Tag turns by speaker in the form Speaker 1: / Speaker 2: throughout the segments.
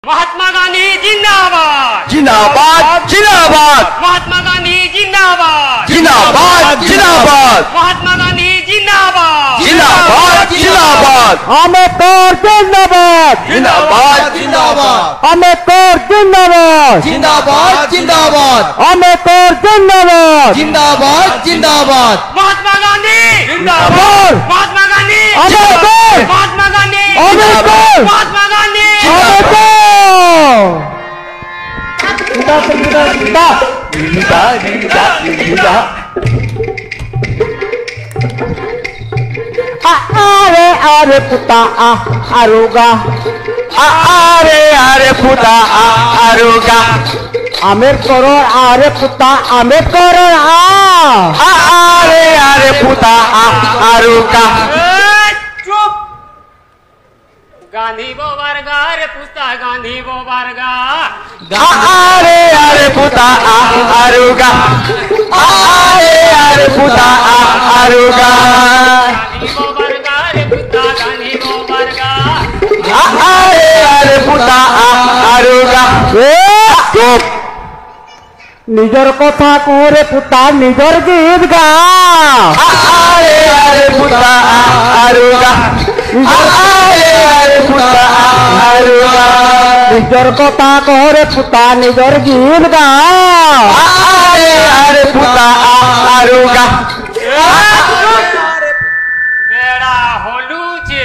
Speaker 1: महात्मा गांधी जिंदाबाद
Speaker 2: जिंदाबाद जिंदाबाद
Speaker 1: महात्मा गांधी जिंदाबाद
Speaker 2: जिंदाबाद जिंदाबाद
Speaker 1: महात्मा गांधी जिंदाबाद
Speaker 2: जिंदाबाद जिंदाबाद
Speaker 3: अम्बेडकर जिंदाबाद
Speaker 2: जिंदाबाद जिंदाबाद
Speaker 3: अम्बेडकर जिंदाबाद
Speaker 2: जिंदाबाद जिंदाबाद
Speaker 3: अम्बेडकर जिंदाबाद
Speaker 2: जिंदाबाद जिंदाबाद
Speaker 1: महात्मा गांधी
Speaker 3: जिंदाबाद
Speaker 1: महात्मा गांधी
Speaker 3: अम्बेडकर
Speaker 1: महात्मा गांधी
Speaker 3: अम्बेडकर
Speaker 1: महात्मा गांधी
Speaker 3: अम्बेडकर अरे अरे पुता आरुगा
Speaker 2: अरे अरे पुता आरुगा
Speaker 3: आंबेडकर अरे पुता आंबेडकर
Speaker 2: अरे अरे पुता आरुगा
Speaker 1: चुप गांधी वो वर्गा रे पुस्ता गांधी वो वर्गा
Speaker 2: अरे अरे पुता आरुगा अरे अरे पुता आरुगा
Speaker 1: गांधी वो वर्गा रे पुस्ता गांधी वो वर्गा
Speaker 2: अरे अरे पुता आरुगा
Speaker 3: चुप निजर कथा कोरे पुता निजर गीत गा
Speaker 2: अरे अरे पुता आरुगा अरे अरे पुता आरुगा
Speaker 3: निजर कथा कोरे पुता निजर गीत गा
Speaker 2: अरे अरे पुता आरुगा
Speaker 1: बेड़ा होलू जे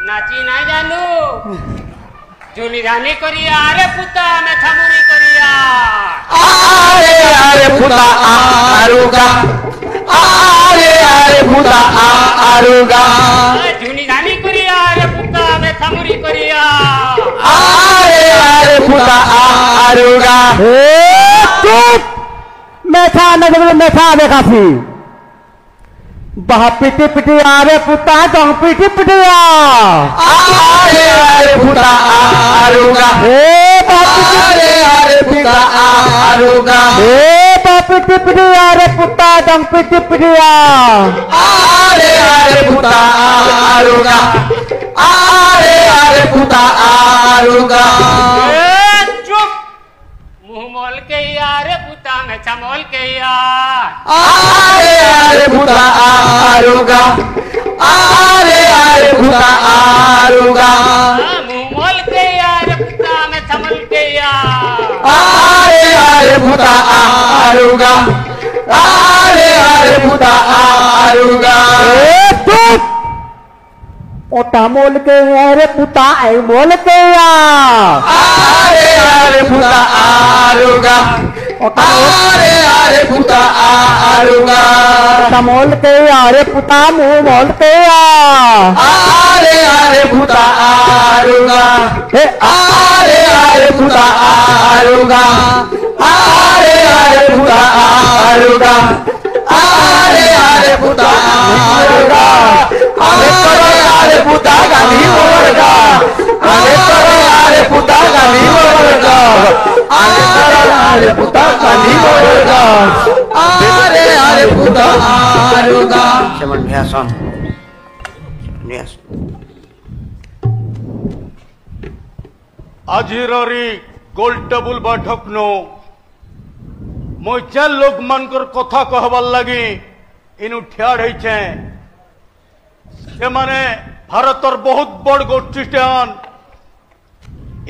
Speaker 1: नाची ना जानू जुनी रानी करिया रे पुता में थमुरी करिया
Speaker 2: अरे अरे पुता आरुगा अरे अरे पुता आरुगा
Speaker 1: जुनी रानी करिया रे पुता में थमुरी करिया
Speaker 2: अरे अरे पुता आरुगा
Speaker 3: चुप मैथा नगर मैथा देखासी बहा पिटी पिटी आरे पुता जहाँ पिटी पिटिया
Speaker 2: अरे अरे पुता आरुगा अरे अरे पुता आरुगा
Speaker 3: पिटी पिटी आरे पुता जहाँ पिटी पिटिया
Speaker 2: अरे अरे पुता आरुगा अरे अरे पुता आरुगा
Speaker 1: चुप मुंह मोल के यार पुता में चमोल के यार
Speaker 2: अरे अरे पुता आरुगा अरे अरे पुता आरुगा
Speaker 1: मुंह मोल के यार पुता में चमोल के यार
Speaker 2: अरे अरे पुता आरुगा अरे अरे पुता आरुगा
Speaker 3: चुप ओटा मोल के अरे पुता आई मोल के
Speaker 2: अरे अरे पुता आरुगा अरे अरे पुता आरुगा
Speaker 3: ओटा मोल के अरे पुता मुंह मोल के
Speaker 2: अरे अरे पुता आरुगा अरे अरे पुता आरुगा अरे अरे पुता आरुगा अरे अरे पुता आरुगा अरे करो अरे पुता गांधी वर्गा अरे करो अरे पुता गांधी वर्गा अरे करो अरे पुता गांधी वर्गा अरे अरे पुता आरुगा
Speaker 4: Cuman biasa. Yes.
Speaker 5: আজিররি গোল টেবুল বৈঠক নো মই যে লোক মানকর কথা কহবার লাগি ইনু ঠিয়াড় হইছে সে মানে ভারতর বহুত বড় গোষ্ঠীটান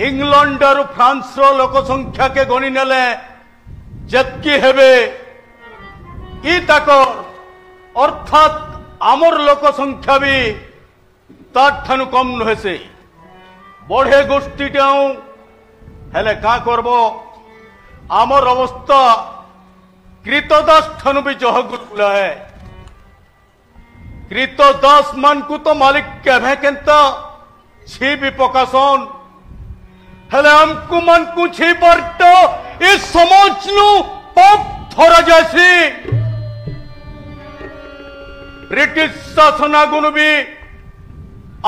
Speaker 5: ইংল্যান্ড আর ফ্রান্সর লোক সংখ্যাকে গণি নেলে যেতকি হেবে ই তাকর অর্থাৎ আমর লোক সংখ্যা বি তার ঠানু কম নহেছে বড়ে গোষ্ঠীটাও হেলে কা করব আমর অবস্থা কৃতদাস ঠানু বি জহগুলা হে কৃতদাস মানকু তো মালিক কেভে কেনতা ছি বি পকাসন হেলে আমকু মানকু ছি পারত এ সমাজ নু পাপ ধরা যায়ছি ব্রিটিশ শাসনাগুন বি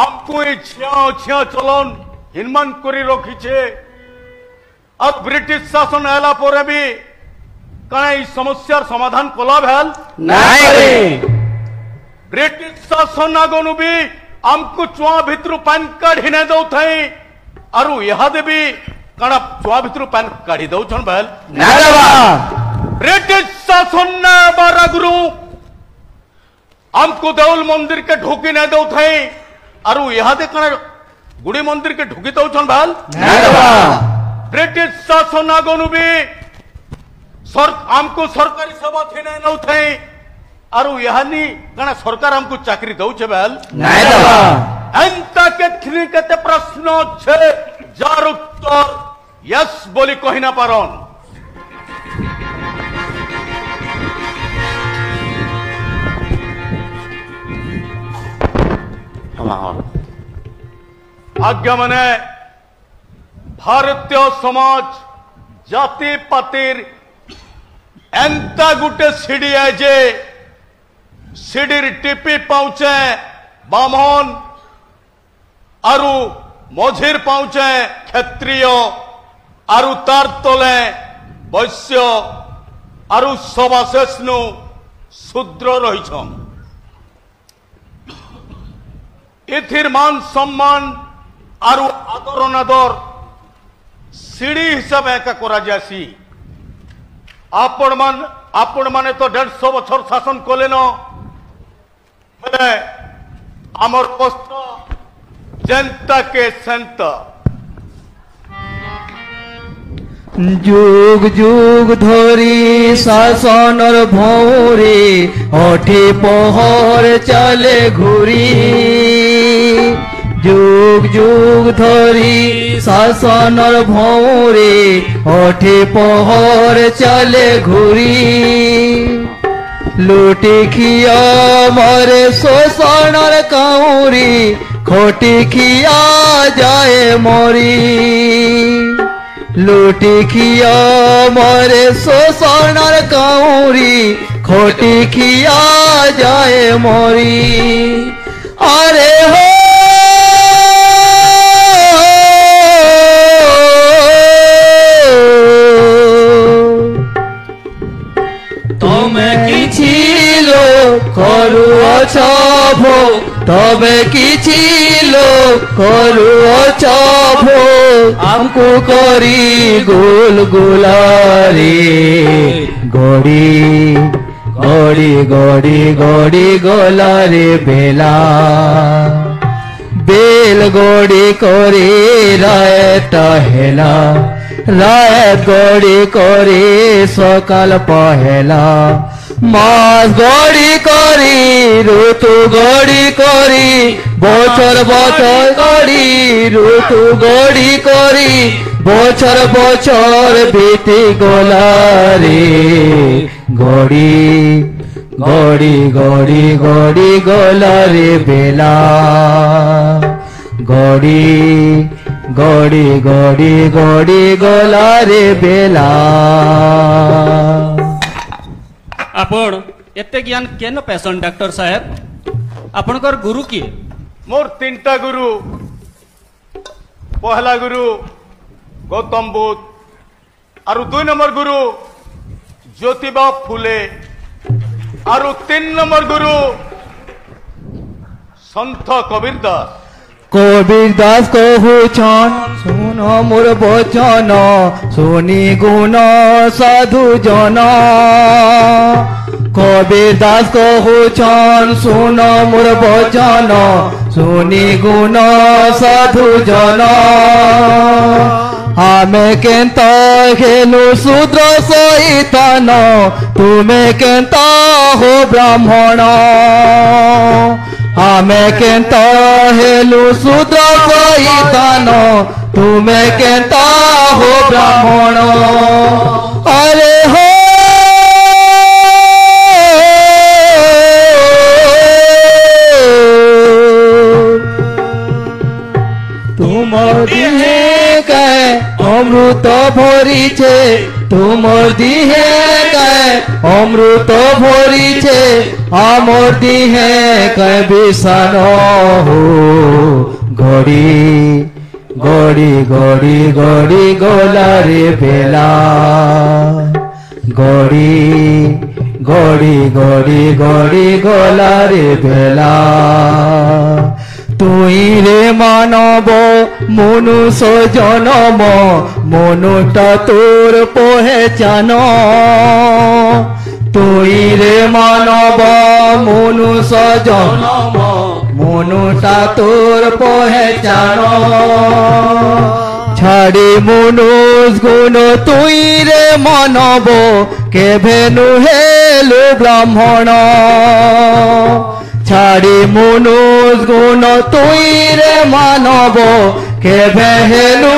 Speaker 5: আমকু এই ছিয়া চলন হিনমান করে রখিছে আর ব্রিটিশ শাসন এলা পরে বি কানা এই সমস্যার সমাধান কলা ভেল
Speaker 2: নাই
Speaker 5: ব্রিটিশ শাসন আগনু বি আমকু চুয়া ভিতরু পান কার্ড হিনে দৌ থাই आरु यहाँ देवी कणा चुआ भितर पैन काढ़ी दौन बेल ब्रिटिश शासन ने बारा गुरु हमको देउल मंदिर के ढोकी नहीं दौ थे आरु यहाँ दे कणा गुड़ी मंदिर के ढोकी दौन बेल ब्रिटिश शासन आगनु भी हमको सरकारी सेवा थी नहीं नौ थे आरु यहाँ कणा सरकार हमको चाकरी दौचे बेल एंता के प्रश्न छे जार उत्तर यस बोली कही ना पारन आज्ञा माने भारतीय समाज जाति पातिर एंता गुटे सीढ़ी है जे सीढ़ी टिपी पहुंचे बामन आरु मझिर पहुंचे क्षत्रिय आरु तार तले वैश्य आरु सबाशेष नु शूद्र रही इथिर मान सम्मान आरु आदर अनादर सीढ़ी हिसाब एका करा जासी आपण माने तो 150 बछर शासन कले न हेले आमर अवस्था जनता के संत
Speaker 2: जुग जुग धरी शासनर भौरे अठे पहर चले घुरी जुग जुग धरी शासनर भौरे अठे पहर चले घुरी लुटी खिया मरे शोषणर काउरी खोटी खिया जाए मरी लुटी खिया मरे शोषणर काउरी खोटी खिया जाए मरी अरे हो तमे किछि लोक करुअछ भो तबे किछि लोक करुअछ भो हमको करी गोल गोलारे गड़ी गड़ी गड़ी गड़ी गोलारे बेला बेल गड़ी करे राय टहेला राय गड़ी करे सकाल पहेला मास गड़ी करी ऋतु गड़ी करी बचर बचर गड़ी ऋतु गड़ी करी बचर बचर बीती गला रे गड़ी गड़ी गड़ी गड़ी गला रे बेला गड़ी गड़ी गड़ी गड़ी गला रे बेला
Speaker 6: आपण एते ज्ञान केन पैसन डॉक्टर साहेब आपनकर गुरु किए
Speaker 5: मोर 3टा गुरु पहला गुरु गौतम बुद्ध आरु 2 नंबर गुरु ज्योतिबा फुले आरु 3 नंबर गुरु संत कबीर दास
Speaker 2: कबीर दास कहूछन सुन मोर वचन सुनी गुण साधु जन कबीर दास कहूछन सुन मोर वचन सुनी गुण साधु जन आमे केंत हेनु शूद्र सहितन तुमे केंत हो ब्राह्मण आमे केंत हेलु शूद्र सहितन तुमे केंत हो ब्राह्मण अरे हो तुमर दिहे के अमृत भरी छे तुमर दिहे के अमृत भरी छे आमर दिहे के विषाण हो गड़ी गड़ी गड़ी गड़ी गला रे बेला गड़ी गड़ी गड़ी गड़ी गला रे बेला তুই রে মানব মনুষ্য জনম মনুটা তোর পহেচান তুই রে মানব মনুষ্য জনম মনুটা তোর পহেচান ছাড়ি মনুষ গুণ তুই রে মানব কেভে নুহেলু ব্রাহ্মণ ছাড়ি মনুষ গুণ তুই রে মানব কেভে হেলু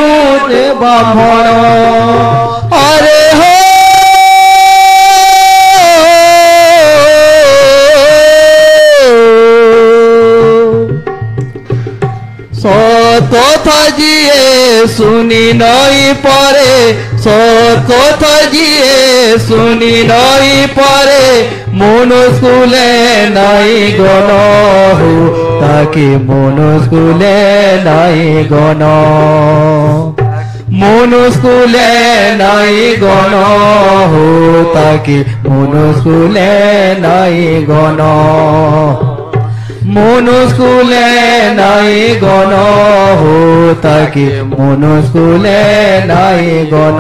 Speaker 2: রে ব্রাহ্মণ আরে হো কথা জিয়ে শুনি নই পরে কথা জিয়ে শুনি নই পরে মনুষ্কুলে নাই গণ তাকে মনুষ্কুলে নাই গণ মনুষ্কুলে নাই গণ তাকে মনুষ্কুলে নাই গণ মনুষ্কুলে নাই গণ তাকে মনুষ্কুলে নাই গণ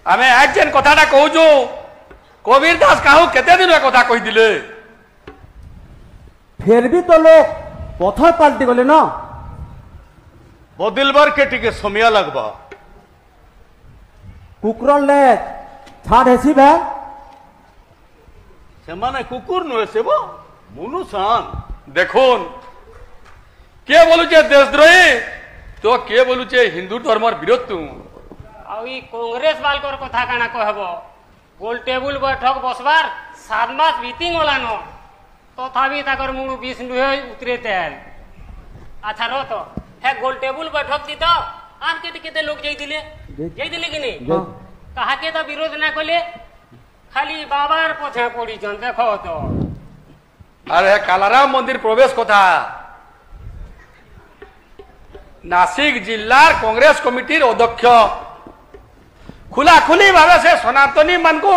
Speaker 7: আমি আজ যেন কথাটা কହୁଛୁ কবির দাস কাহু কেতে দিন কথা কইদিলে
Speaker 3: ফের भी तो लोग पथर पाल्टी गले ना
Speaker 5: बदलबार के टिके समय लगबा
Speaker 3: कुकुर ले छाड़ हेसी भे
Speaker 5: सेमाने कुकुर नुहे सेब मनुष्यान
Speaker 7: দেখুন কে বলুছে দেশদ্রোহী তো কে বলুছে হিন্দু ধর্মর বিরোধ তু
Speaker 1: आई कांग्रेस बालकर कथा काना कहब गोल टेबुल बैठक बसबार 7 मास बीतिंग गलान तथापि ताकर मुंडू बीस नुहे उतरे तेल अच्छा रो तो हे गोल टेबुल बैठक दी तो आन केते केते लोग जाइदिले कि नहीं कहा के तो विरोध ना कले खाली बाबार पछे पड़ी जन देखो तो
Speaker 7: अरे कालाराम मंदिर प्रवेश कथा नासिक जिल्लार कांग्रेस कमिटीर अध्यक्ष खुला खुली भावे से सनातनी मान को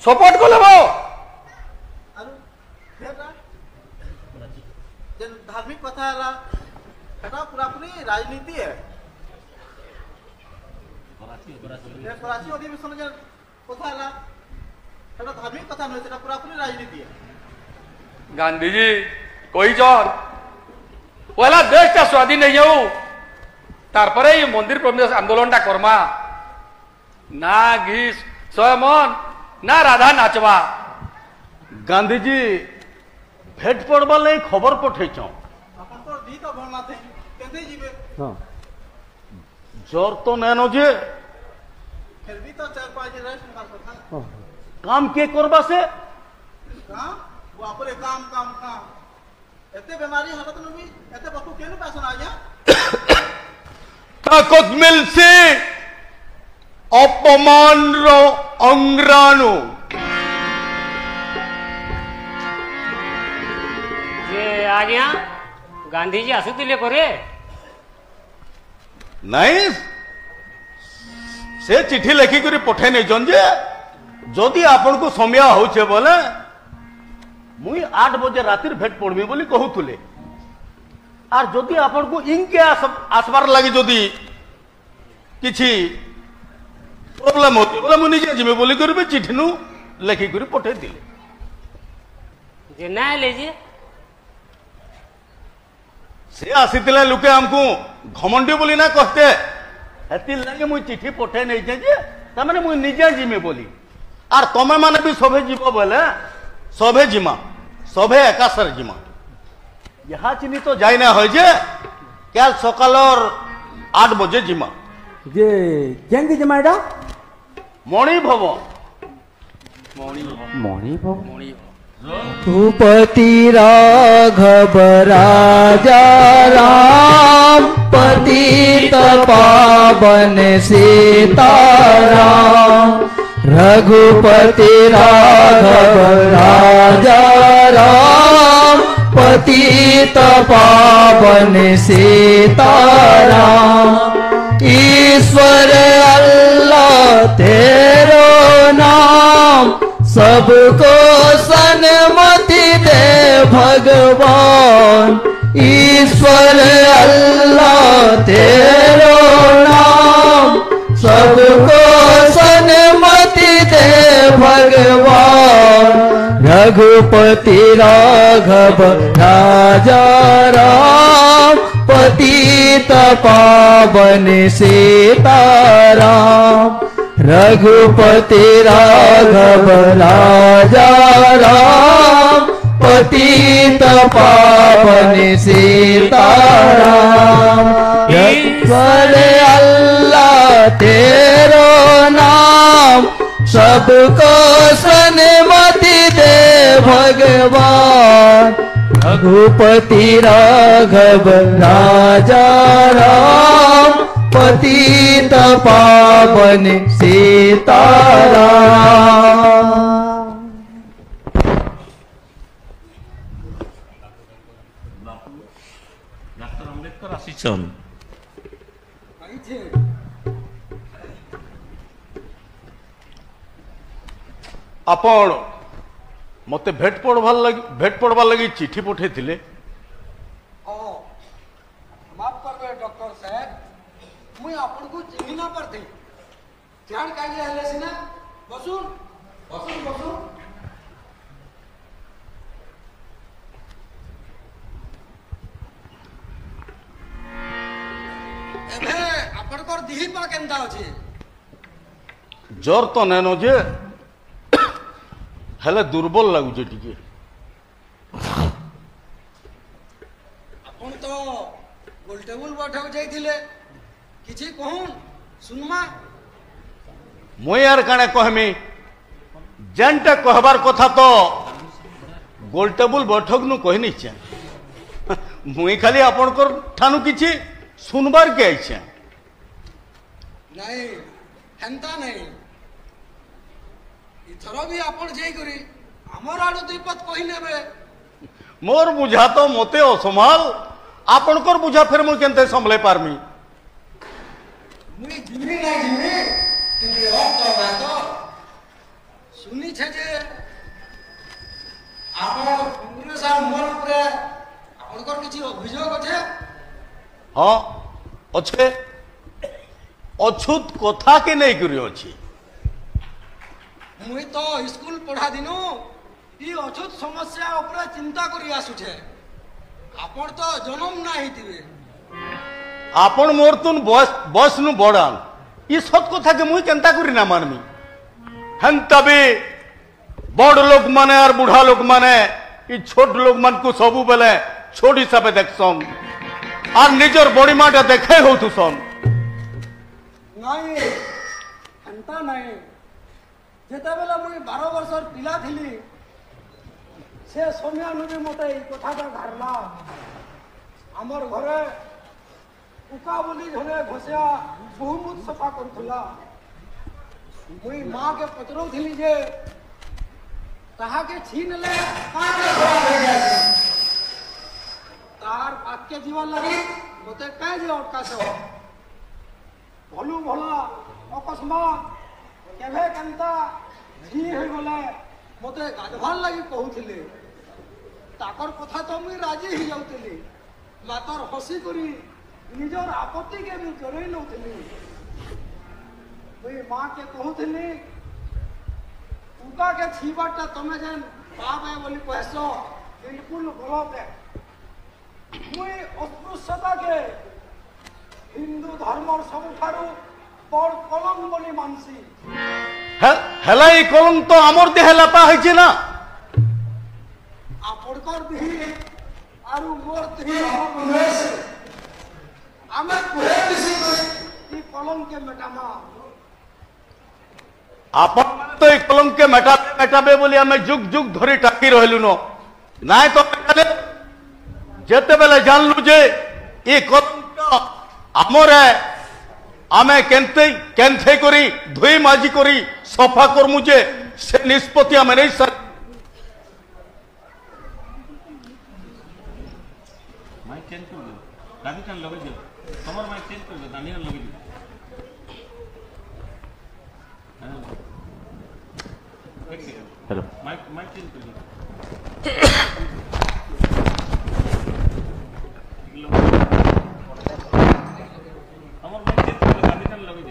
Speaker 7: सपोर्ट को लेबो
Speaker 8: धार्मिक कथा पूरा पूरी राजनीति है कराची अधिवेशन कथा धार्मिक कथा नुहे पूरा पूरी राजनीति है
Speaker 7: गांधी जी कही पहला देश टा स्वाधीन नहीं जाऊ तार परे ये मंदिर प्रवेश आंदोलन टा करमा ना घीस स्वयं ना राधा नाचवा
Speaker 5: गांधी जी भेट पड़वा नहीं खबर पठेच
Speaker 8: दी तो भरना थे केते जीवे
Speaker 5: जोर तो नैनो जे
Speaker 8: फिर भी तो 4-5 दिन रेस्ट कर सकता
Speaker 5: काम के करबा से
Speaker 8: काम वो अपने काम काम काम एते बीमारी हालत में भी एते बकु केनु पैसा आ गया
Speaker 5: ताकत मिल से अपमान रो अंग्रानु
Speaker 1: जे आ गया गांधी जी आसुतिले करे
Speaker 5: नहीं से चिठी लिखी करी पठे नहीं जन जे जदि आपन को समय होचे बोले मुई 8 बजे रातिर भेट पड़मी बोली कहूले आर जदि आपन को इनके आसबार लगी जदि किछि प्रॉब्लम होती बोले मुझे निजे जिमे बोली करी चिठी नु लिखी करी पठे दिले
Speaker 1: जे ना लेजे
Speaker 5: से आसीतिले लोके हमको घमंडी बोली ना कहते हेति लगे मुई चिठी पठे नहीं जे तमाने मुई निजे जिमे बोली आर तमे माने भी सभे जीव बोले सभे जिमा सभे एकासर जिमा यहाँ चिनी तो जाई ना हो जे काल सकालर 8 बजे जिमा
Speaker 3: जे केंगी जमाइडा
Speaker 5: मणि भवन
Speaker 3: मणि भव
Speaker 2: भूपति राघव राजा राम पतित पावन सीताराम रघुपति राघव राजा राम पतित पावन सीताराम ईश्वर अल्लाह तेरो नाम सबको सन्मति दे भगवान ईश्वर अल्लाह तेरो नाम सबको सन्मति दे भगवान रघुपति राघव राजा राम पतित पावन सीताराम रघुपति राघव राजा राम पतित पावन सीताराम ईश्वर अल्लाह तेरो नाम सबको सन्मति दे भगवान रघुपति राघव राजा राम पतित पावन सीताराम
Speaker 5: ଡାକ୍ତର ଆମ୍ବେଦକର ଆସିଛନ୍ ଆପଣ ମତେ ଭେଟ ପଡ଼ବାର ଲାଗି ଚିଠି ପଠେଇଥିଲେ
Speaker 8: माफ करबे डॉक्टर साहब मुई आपन को चिन्ह ना पड़ते ध्यान काजे हले सिना बसुन बसुन बसुन एबे आपन को दिही पा केंदा अछि
Speaker 5: জ্বর তো নেন যে হেলে দুর্বল লাগুছে টিকে
Speaker 8: आपन तो गोलटेबल बैठक जाइथिले किछि कहून सुनमा
Speaker 5: मुई यार काणे कहमी जेनटा कहबार कथा तो गोलटेबल बैठक नु कहि नहीं छे मुई खाली आपन को ठानु किछि सुनबार के आइछे
Speaker 8: नहीं हेंता नहीं इथरो भी आपन जाई करी हमर आडू दीपत कहि नेबे
Speaker 5: मोर बुझा तो मते असमाल आपन कर बुझा फिर मुई केनते संभले पारमी
Speaker 8: मुई जिमी नहीं जिमी कि और तो बात सुनी छे जे आपन कांग्रेस आ मोर ऊपर आपन कर किछि अभियोग अछि
Speaker 5: हाँ अच्छे अछूत कथा के नहीं करी अछि
Speaker 8: मुई तो स्कूल पढ़ा दिनु ई अछूत समस्या ऊपर चिंता करी आसुछे आपन तो जन्म ना हितिबे
Speaker 5: आपन मोर तुन बस नु बड़ान ई सत कथा के मुई केनता करी ना मानमी हंता भी बड़ लोग माने और बुढ़ा लोग माने ई छोट लोग मन को सबु बेले छोट हिसाब देखसन और निजर बड़ी माटा देखे होतु सन
Speaker 8: नहीं एंता नहीं जेते बेला मुई 12 वर्षर पिला थिली से सोनिया नुबी मते ई कथाटा घारला हमर घरे उका बोली घरे घोसिया बहुमुत सफा करथुला मुई मां के पतरो थिली जे कहा के छीन ले काटे घोड़ा हो जाए तार वाक्य जीवन लगी मते कह जे अटका से भलु भला अकस्मात केभे केनता झी हो गले मते गाधवाल लगी कहउथिले ताकर कथा तो मुई राजी ही जाउतिली मातर हसी करी निजर आपत्ति के भी जरई नउथिली मुई मां के कहउथिली उका के छीबाटा तमे जेन पाप है बोली कहसो बिल्कुल गलत है मुई अस्पृश्यता के हिंदू धर्म सबुठारू बड़ कलम बोली मानसी
Speaker 5: हेला ई कलम तो आमर देहे लापा होइছে ना
Speaker 8: आपड़कर दिही आरु मोर दिही महेश आमे कुहे दिसी ई कलम के मेटामा
Speaker 5: आपन तो ई कलम के मेटाबे बोली हमें जुग जुग धरी टाकी रहलु न नाय तो जेते बेले जानलु जे ये कलम आमर है आमे केन्थे करी धुई माजी करी सफा करमु जे से निष्पत्ति आमे नहीं सक
Speaker 9: माइक चेंज कर दो गाड़ी कान लगे दो तमर माइक चेंज कर दो गाड़ी कान लगे दो हेलो माइक चेंज कर दो तमर माइक चेंज कर दो गाड़ी कान लगे दो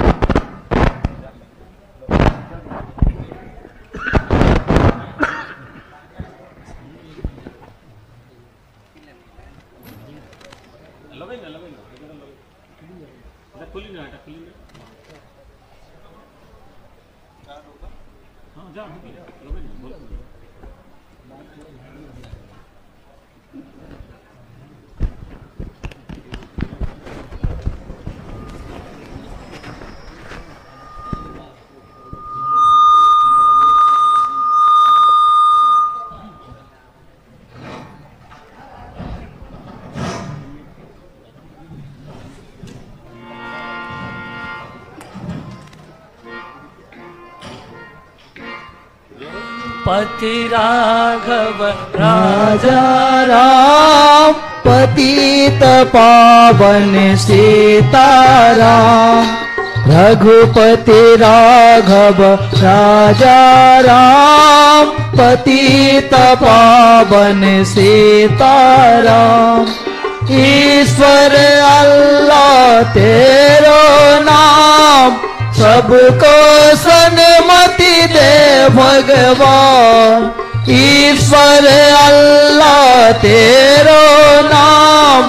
Speaker 9: खुली ना हाँ जा
Speaker 2: पति राघव राजा राम पतित पावन सीताराम रघुपति राघव राजा राम पतित पावन सीताराम ईश्वर अल्लाह तेरो नाम सबको सन्मति दे भगवान ईश्वर अल्लाह तेरो नाम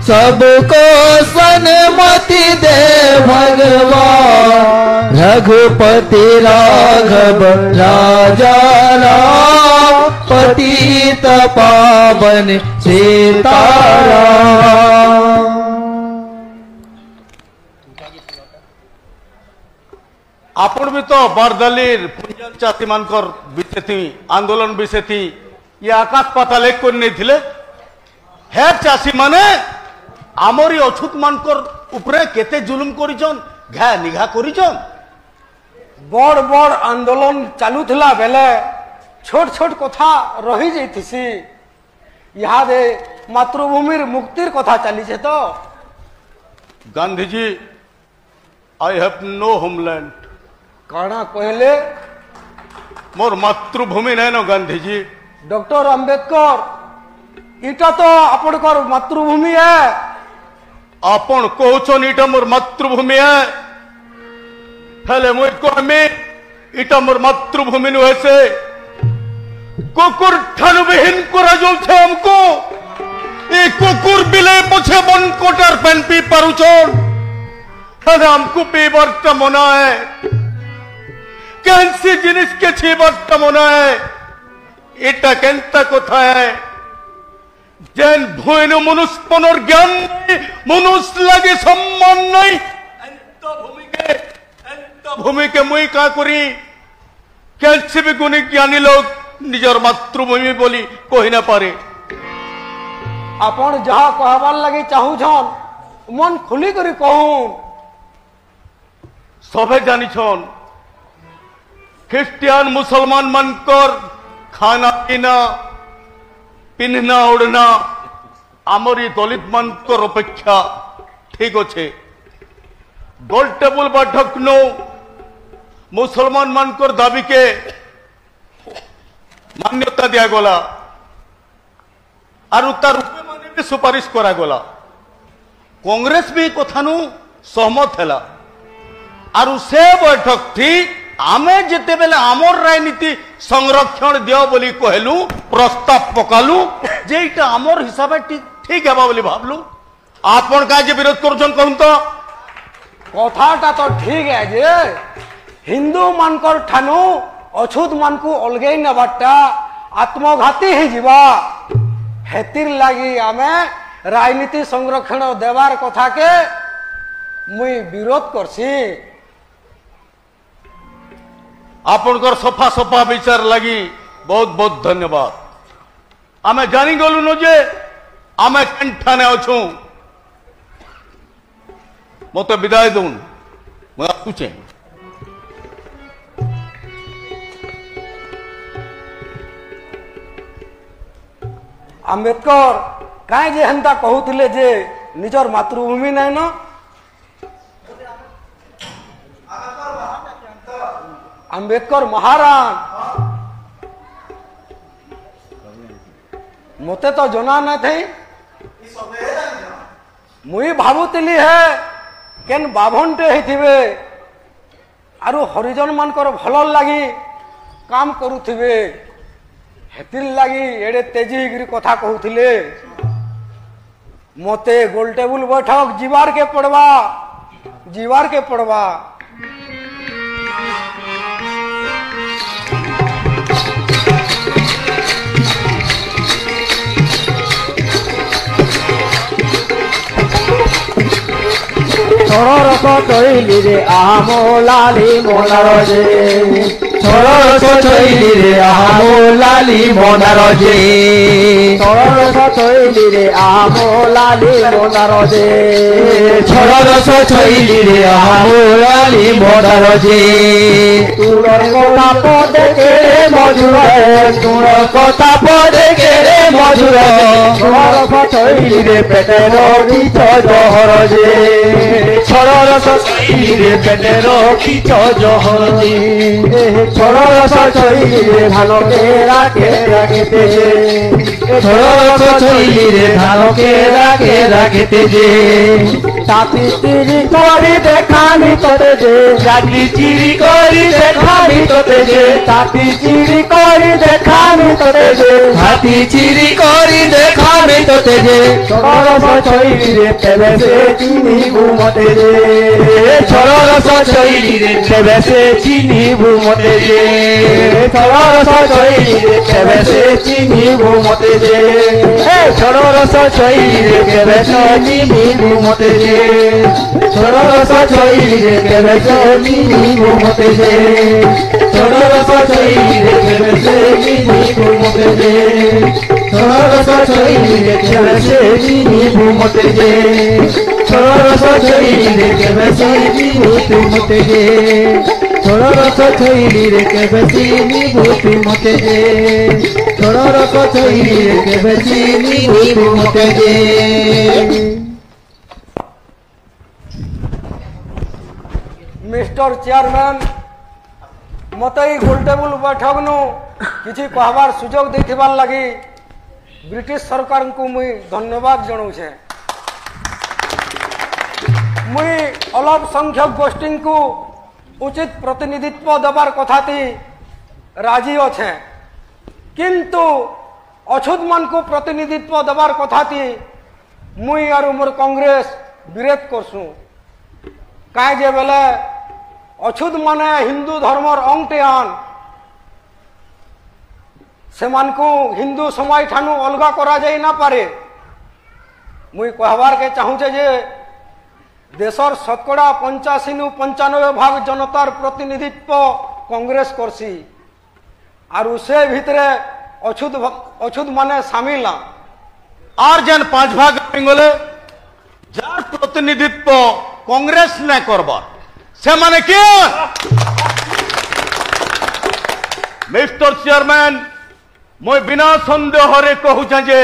Speaker 2: सबको सन्मति दे भगवान रघुपति राघव राजा राम पतित पावन सीताराम।
Speaker 5: आपण भी तो बारदालीर पुंजाल चाषी मानकर विषय थी आंदोलन विषय थी ये आकाश पाताल एक कर नहीं थिले हे चाषी माने आमरी अछूत मानकर उपरे केते जुलुम करिजन घा निघा करिजन
Speaker 8: बड़ बड़ आंदोलन चालू थिला बेले छोट छोट कथा रही जाइथिसी इहादे मातृभूमिर मुक्तिर कथा चली छे तो
Speaker 5: Gandhi ji I have no homeland
Speaker 8: काना कहले
Speaker 5: मोर मातृभूमि नहीं न गांधी जी
Speaker 8: डॉक्टर अंबेडकर इटा तो आपनकर मातृभूमि है
Speaker 5: आपण कहछन इटा मोर मातृभूमि है हेले मुई कहमी इटा मोर मातृभूमि नु हेसे कुकुर ठानु बिहीन करा जोलछे हमको ए कुकुर बिले पछे बन कोटार पेन पी पारुछन हेले हमको पीबर मना है कैंसी जिनिस के छीबर मना है इटा केंता कथा है जेन भूइन मनुष्यपनर ज्ञान नहीं मनुष्य लगे सम्मान नहीं भूमि के मुई का करी कैंसी भी गुणी ज्ञानी लोग निजर मातृभूमि बोली कही ना पारे
Speaker 8: आपण जहा कहबार लगे चाहू छन मन खुली करी कहूं
Speaker 5: सबे जानी छन ख्रिस्टियान मुसलमान मनकर खाना पीना पिन्हना ओढ़ना आमरी दलित मनकर अपेक्षा ठीक अच्छे गोल टेबुल बैठक नो मुसलमान मनकर दाबी के मान्यता दिया गला और तार रूपे माने भी सुपारिश करा गला कांग्रेस भी कथा नु सहमत हैला और से बैठक थी आमे जिते बेले आमर राजनीति संरक्षण दियो बोली कहलु प्रस्ताव पकालु जेटा आमर हिसाब ठीक है बोली भाबलु आपन का जे विरोध करछन कहूं तो
Speaker 8: कथाटा तो ठीक है जे हिंदू मानकर ठानु अछूत मान को अलगई नबाटा आत्मघाती ही जीवा हेतिर लागी आमे राजनीति संरक्षण देवार कथा के मुई विरोध करसी
Speaker 5: आपनकर सफा सफा विचार लगी बहुत बहुत धन्यवाद। आमे जानी गलु न जे आमे कंठाने अछु मते विदाय दून मैं आसुचे
Speaker 8: आंबेडकर काहे जे हेंता कहूथिले जे निजर मातृभूमि नै न आंबेडकर महाराण मते तो जना न थई मुई भाबुतिली है केन बाभनटे हेथिबे आरु हरिजन मानकर भल लागी काम करुथिबे हेतिर लागी एडे तेजी गिरी कथा कहूथिले मते गोल टेबुल बैठक जीवार के पड़वा
Speaker 3: छोड़ रस चैली रे आमो लाली मोनार जे छोड़ रस चैली रे आमो लाली मोनार जे छोड़ रस चैली रे आमो लाली मोनार जे छोड़ रस चैली रे आमो लाली मोनार जे तुलर कथा पदे के मधुर तुलर कथा पदे के मधुर छोड़ रस चैली रे पेटेर किछ जहर जे छोड़ रस चैली रे पेटेर किछ जहर जे छोड़ रस चैली रे धान केरा केते जे छोड़ रस चैली रे धान केरा केते जे ताती चिरी करी देखानी तोते जे जाती चिरी करी देखानी तोते जे ताती चिरी करी देखानी तोते जे हाथी चिरी करी देखानी तोते जे छोड़ रस चैली रे तेबे से चिनी मते जे छोड़ रस चैली रे तेबे से चिनी मते जे छोड़ रस चैली रे तेबे से चिनी मते जे छोड़ रस चैली रे तेबे से चिनी मते जे छोड़ रस चैली रे तेबे से चिनी मते जे छोड़ रस चैली रे तेबे से चिनी मते जे छोड़ रस चैली रे तेबे से चिनी मते जे छोड़ रस चैली रे तेबे से चिनी मते जे छोड़ रस चैली रे तेबे चिनी मते जे छोड़ रस चैली रे तेबे चिनी मते जे
Speaker 8: मिस्टर चेयरमैन मते गोल टेबुल बैठक नु किछि कहबार सुजोग देथिबार लागि ब्रिटिश सरकार को मुई धन्यवाद जनाऊे मुई अलग संख्यक गोष्ठी को उचित प्रतिनिधित्व देवार कथा थी राजी अच्छे किंतु अछूत मान को प्रतिनिधित्व देवार कथा थी मुई और मोर कांग्रेस विरोध करसु कहीं जे बेले अछूत माने हिंदू धर्मर अंगटेआन से मान को हिंदू समाज ठानु अलगा करा जाई ना पारे मुई कहबार के चाहूचे जे देशर शतकड़ा 85-95% जनतार प्रतिनिधित्व कांग्रेस करसी और से भितरे अछूत माने शामिल
Speaker 5: आर जन 5 भाग गले जार प्रतिनिधित्व कांग्रेस ने करबार से माने क्या मिस्टर चेयरमैन मैं बिना संदेह रे कहूँ जे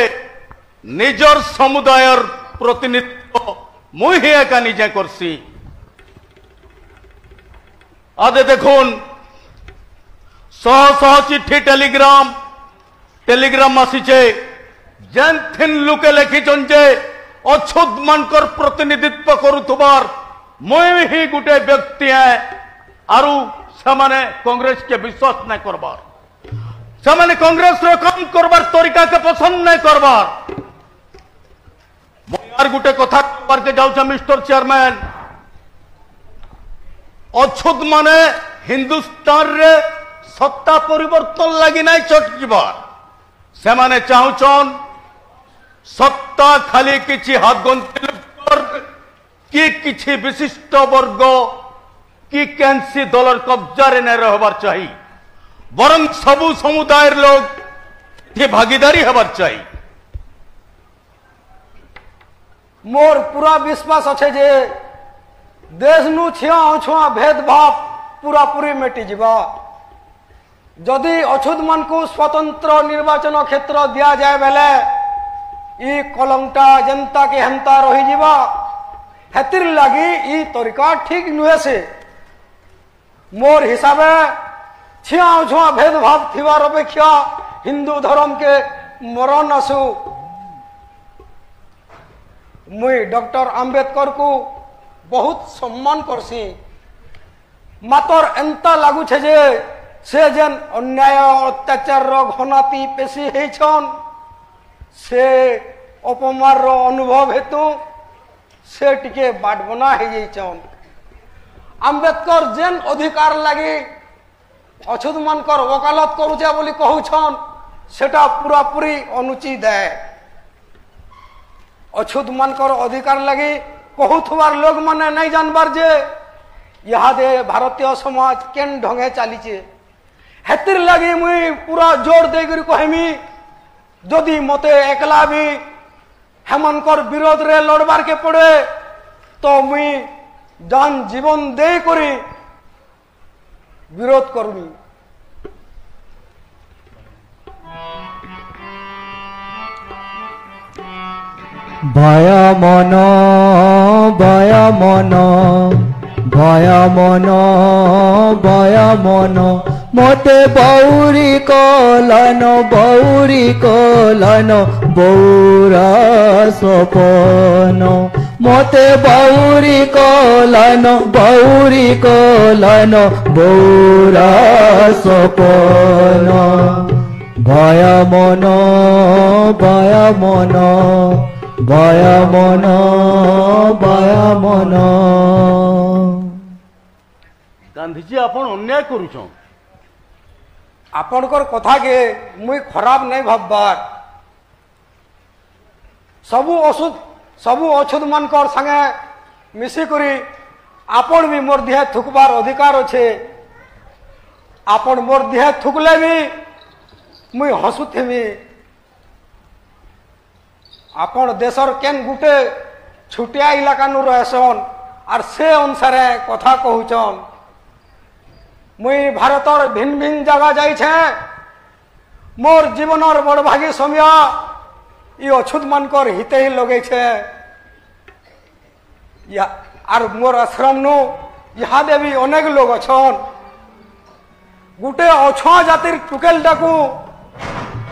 Speaker 5: निजर समुदायर प्रतिनिधित्व मुई ही एका निजे करसी आदे देखुन शह शह चिट्ठी टेलीग्राम आसीचे जेन थिन लुके लिखिछन जे अछूत मानकर प्रतिनिधित्व करुथबार मुई ही गुटे व्यक्ति है आरु समाने कांग्रेस के विश्वास नहीं करबार समाने कांग्रेस रो काम करबार तरीका के पसंद नहीं करबार यार गुटे कथा कहबार के जाउछ मिस्टर चेयरमैन अछूत माने हिंदुस्तान रे सत्ता परिवर्तन लगी नहीं चटकीबार से माने चाहूचन सत्ता खाली किछि हाथ गंती कि किछि विशिष्ट वर्ग कि कैंसी दलर कब्जा रे नहीं रहबार चाहिए बरं सबु समुदायर लोग ये भागीदारी हमार चाहिए।
Speaker 8: मोर पूरा विश्वास अच्छे जे देश नु छिया अछुआ भेदभाव पूरा पूरी मेटी जीवा। जदि अछूत मन को स्वतंत्र निर्वाचन क्षेत्र दिया जाए बेले ई कलंकटा जनता के हेमता रही जीवा। हेतिर लगी ई तरीका ठीक नुहे से मोर हिसाबे छिया छुआ भेदभाव थिवार अपेक्षा हिंदू धर्म के मरण आसु। मुई डॉक्टर आम्बेडकर को बहुत सम्मान करसी। मातर एंता लागू छे जे से जेन अन्याय अत्याचार घनाती पेशी हेछन से अपमान रो अनुभव हेतु से टिके बाट बना हे जाइछन। आम्बेडकर जेन अधिकार लगी अछूत मानकर वकालत करुचे बोली कहूछन सेटा पूरा पूरी अनुचित है। अछूत मानकर अधिकार लगी कहूथवार लोग माने नहीं जानबार जे इहादे भारतीय समाज केन ढंगे चलीचे। हेतिर लगी मुई पूरा जोर देकर कहमी जदि मते एकला भी हेमनकर विरोध रे लड़बार के पड़े तो मुई जान जीवन दे करी विरोध करूनी।
Speaker 2: भय मन भय मन भय मन भय मन मते बौरी कलन बौरा सपन मते बौरी कलन बौरा सपन भय मन भय मन भय मन भय मन।
Speaker 5: गांधी जी आपण अन्याय करूछन।
Speaker 8: आपणकर कथा के मुई खराब नहीं भाबबार। सबू अछूत मानकर संगे मिसिकरी आपण भी मोर देह थुकबार अधिकार अच्छे। आपण मोर देह थुकले भी मुई हसुथेमी। आपण देशर केन गुटे छुटिया इलाका नु रहसन और से अनुसार कथा कहूचन। मुई भारतर भिन्न भिन्न जगह जाइछे। मोर जीवनर बड़भागी समय ये अछूत मानकर हिते ही लगे छे। आर मोर आश्रम नु इहादे भी अनेक लोग अछन। गुटे अछुआ जातिर टुकेलटा को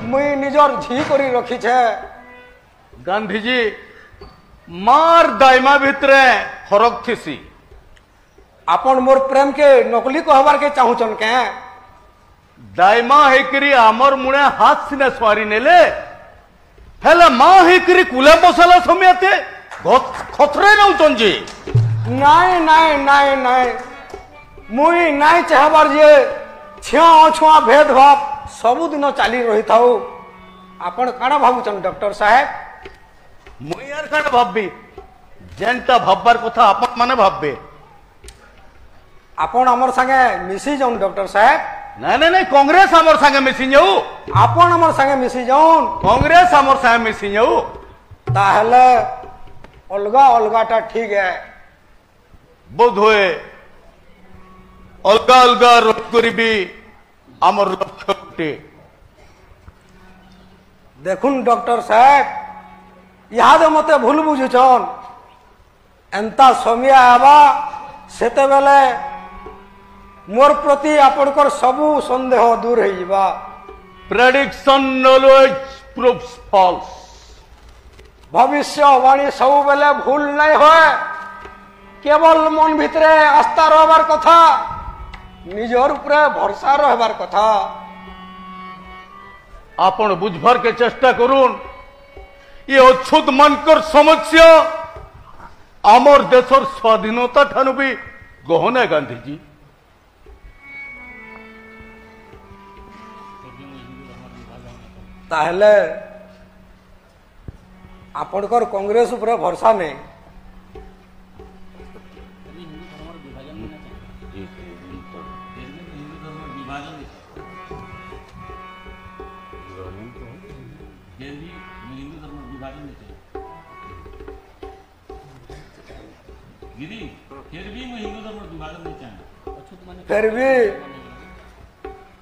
Speaker 8: मुई निजर झी करी रखी छे।
Speaker 5: गांधी जी मार दायमा भितरे फरक थिसी।
Speaker 8: आपण मोर प्रेम के नकली कहबार के चाहूचन के
Speaker 5: दायमा हेकरी आमर मुणे हाथ सिने स्वारी नेले हेले मां हेकरी कुले बसला समियाते खतरे नउचन जी।
Speaker 8: नाई नाई नाई नाई मुई नाई चाहबार जे छिया अछुआ भेदभाव सबुदिन चली रही थाउ। आपण काना भाबुचन डॉक्टर साहेब?
Speaker 5: मुई यार काना भाबबी जेनटा भाबबार कथा आपण माने भाबबे।
Speaker 8: आपण हमर संगे मिसी जाउन डॉक्टर साहेब।
Speaker 5: नहीं नहीं नहीं कांग्रेस हमर संगे मिसी जाऊ।
Speaker 8: आपण हमर संगे मिसी जाउन।
Speaker 5: कांग्रेस हमर संगे मिसी जाऊ।
Speaker 8: ताहले अलगा अलगाटा ठीक है।
Speaker 5: बोध होए अलगा अलगा रोक करिबी हमर लक्ष्य उठे।
Speaker 8: देखुन डॉक्टर साहेब इहादे मते भूल बुझुछन। एंता समय आबा सेते बेले मोर प्रति आपणकर सबू संदेह दूर हो जावा।
Speaker 5: Prediction always proves false.
Speaker 8: भविष्यवाणी सब बेले भूल नहीं होए। केवल मन भितरे आस्था रहबार कथा निजर उपरे भरोसा रहबार कथा।
Speaker 5: आपण बुझबार के चेष्टा करूं। ये अछूत मानकर समस्या आमर देशर स्वाधीनता ठानु भी गहन है गांधी जी।
Speaker 8: ताहले आपणकर कांग्रेस उपरे भरोसा नहीं।
Speaker 9: भी मुई हिंदू धर्म विभाजन नहीं चाहिए दीदी फिर भी मुई हिंदू धर्म विभाजन नहीं चाहिए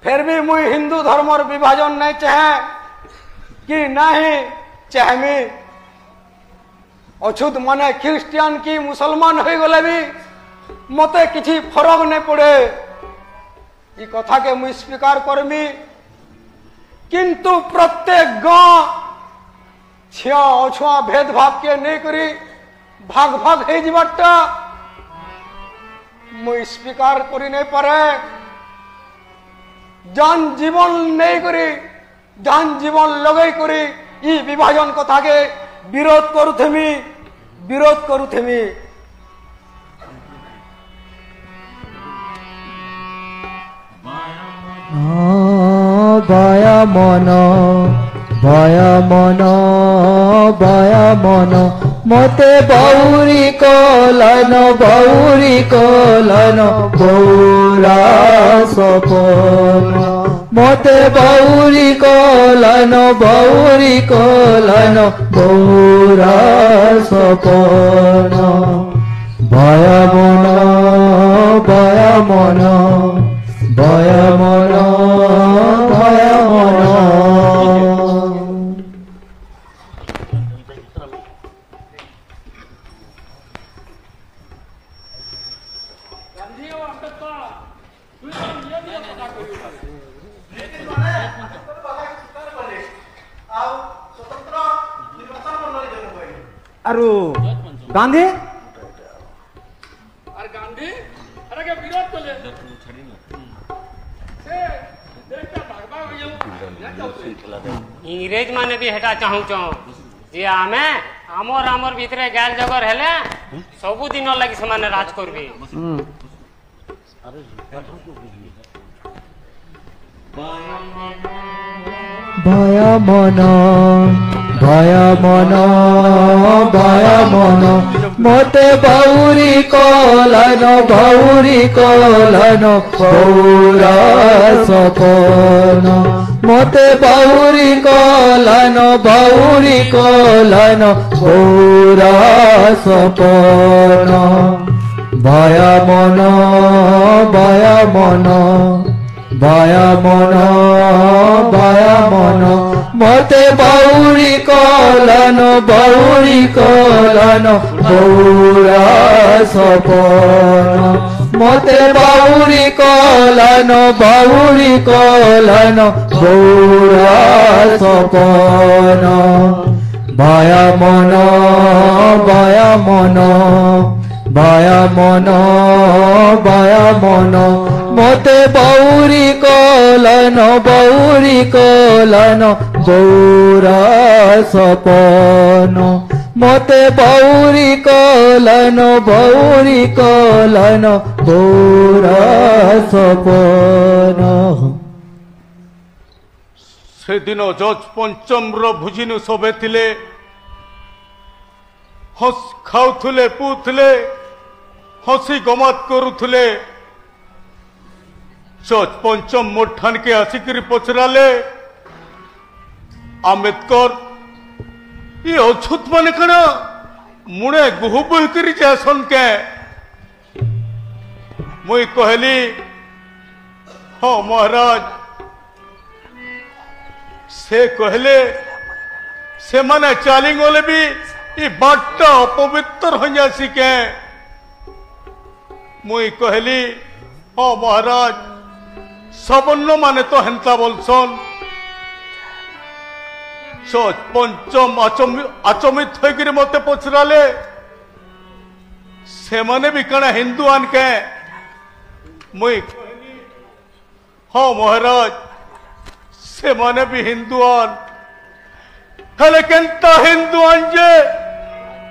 Speaker 8: फिर भी मुई हिंदू धर्म विभाजन नहीं चाहे कि नहीं चाहमी अछुत माने ख्रिस्टियान की मुसलमान हो गले भी मते किसी फरक नहीं पड़े ये कथा के मुई स्वीकार करमी किंतु प्रत्येक गांव छिया अछुआ भेदभाव के नहीं करी भाग भाग हो जीवाटा मुई स्वीकार करी नहीं पारे जान जीवन नहीं करी जान जीवन लगे करी ई विभाजन कथा के विरोध करुथेमी
Speaker 2: भय मन मते बौरी कोलन बौरा सपन मते बौरी कोलन बौरा सपन भय मन
Speaker 3: आरु गांधी
Speaker 7: আর গান্ধী আরে বিরোধ করলে সে দেশটা ভাগবা হইও
Speaker 1: इंग्रेज माने भी हेटा चाहू जे आमे आमर भितरे गाल जगर हेले सबु दिन लगी से राज करबे
Speaker 2: भय मन मते बौरी कोलन बौरा सपन मते बौरी कोलन बौरा सपन भय मन मते बौरी कोलन बौरा सपन मते बौरी कोलन बौरा सपन भय मन मते बौरी कोलन बौरा सपन मते बौरी कोलन बौरा सपन
Speaker 5: से दिन जज पंचम भुजिनु सबे थिले हस खाउथुले पुथुले हसी गमात करुथुले जज पंचम मोठान के आसिकरी पचराले आंबेडकर ये अछूत माने कना मुणे गुहु बह करी जासन के मुई कहली हाँ महाराज से कहले से माने चालिंग होले भी ये बाटा अपवित्र हो जासी के मुई कहली हाँ महाराज सबन्न माने तो हेंता बोलसन जज पंचम आचमित होकर मते पचराले से माने भी कणा हिंदू आन के मुई कहली हाँ महाराज से माने भी हिंदू आन हेले केंता हिंदू आन जे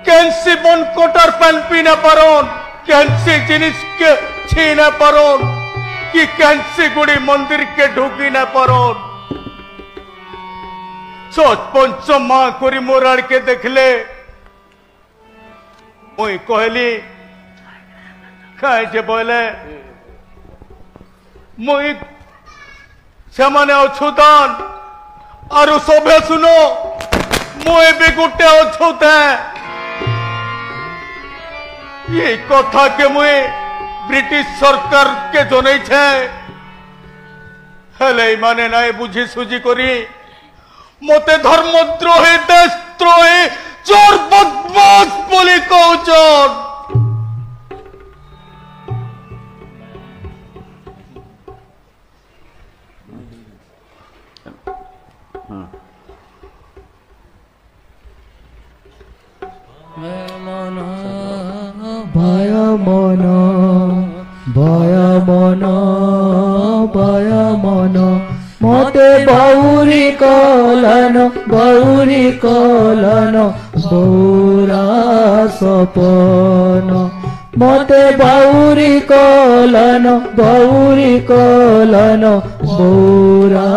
Speaker 5: कैंसी बन कोटर पेन पीने परोन कैंसी जिनिस के छीने परोन कि कैंसी गुड़ी मंदिर के ढुकी न परोन जज पंचम मां करी मोराड़ के देखले मुई कहली कहे जे बोले मुई से माने अछुदान और सभे सुनो मुए भी गोटे अछुते ये कथा के मुए ब्रिटिश सरकार के जनै छे हेले माने नाय बुझी सुझी करी मते धर्मद्रोही देशद्रोही चोर बदमाश बोली कहउछन
Speaker 2: भय मन मते बौरी कलन बौरा सपन मते बौरी कलन बौरा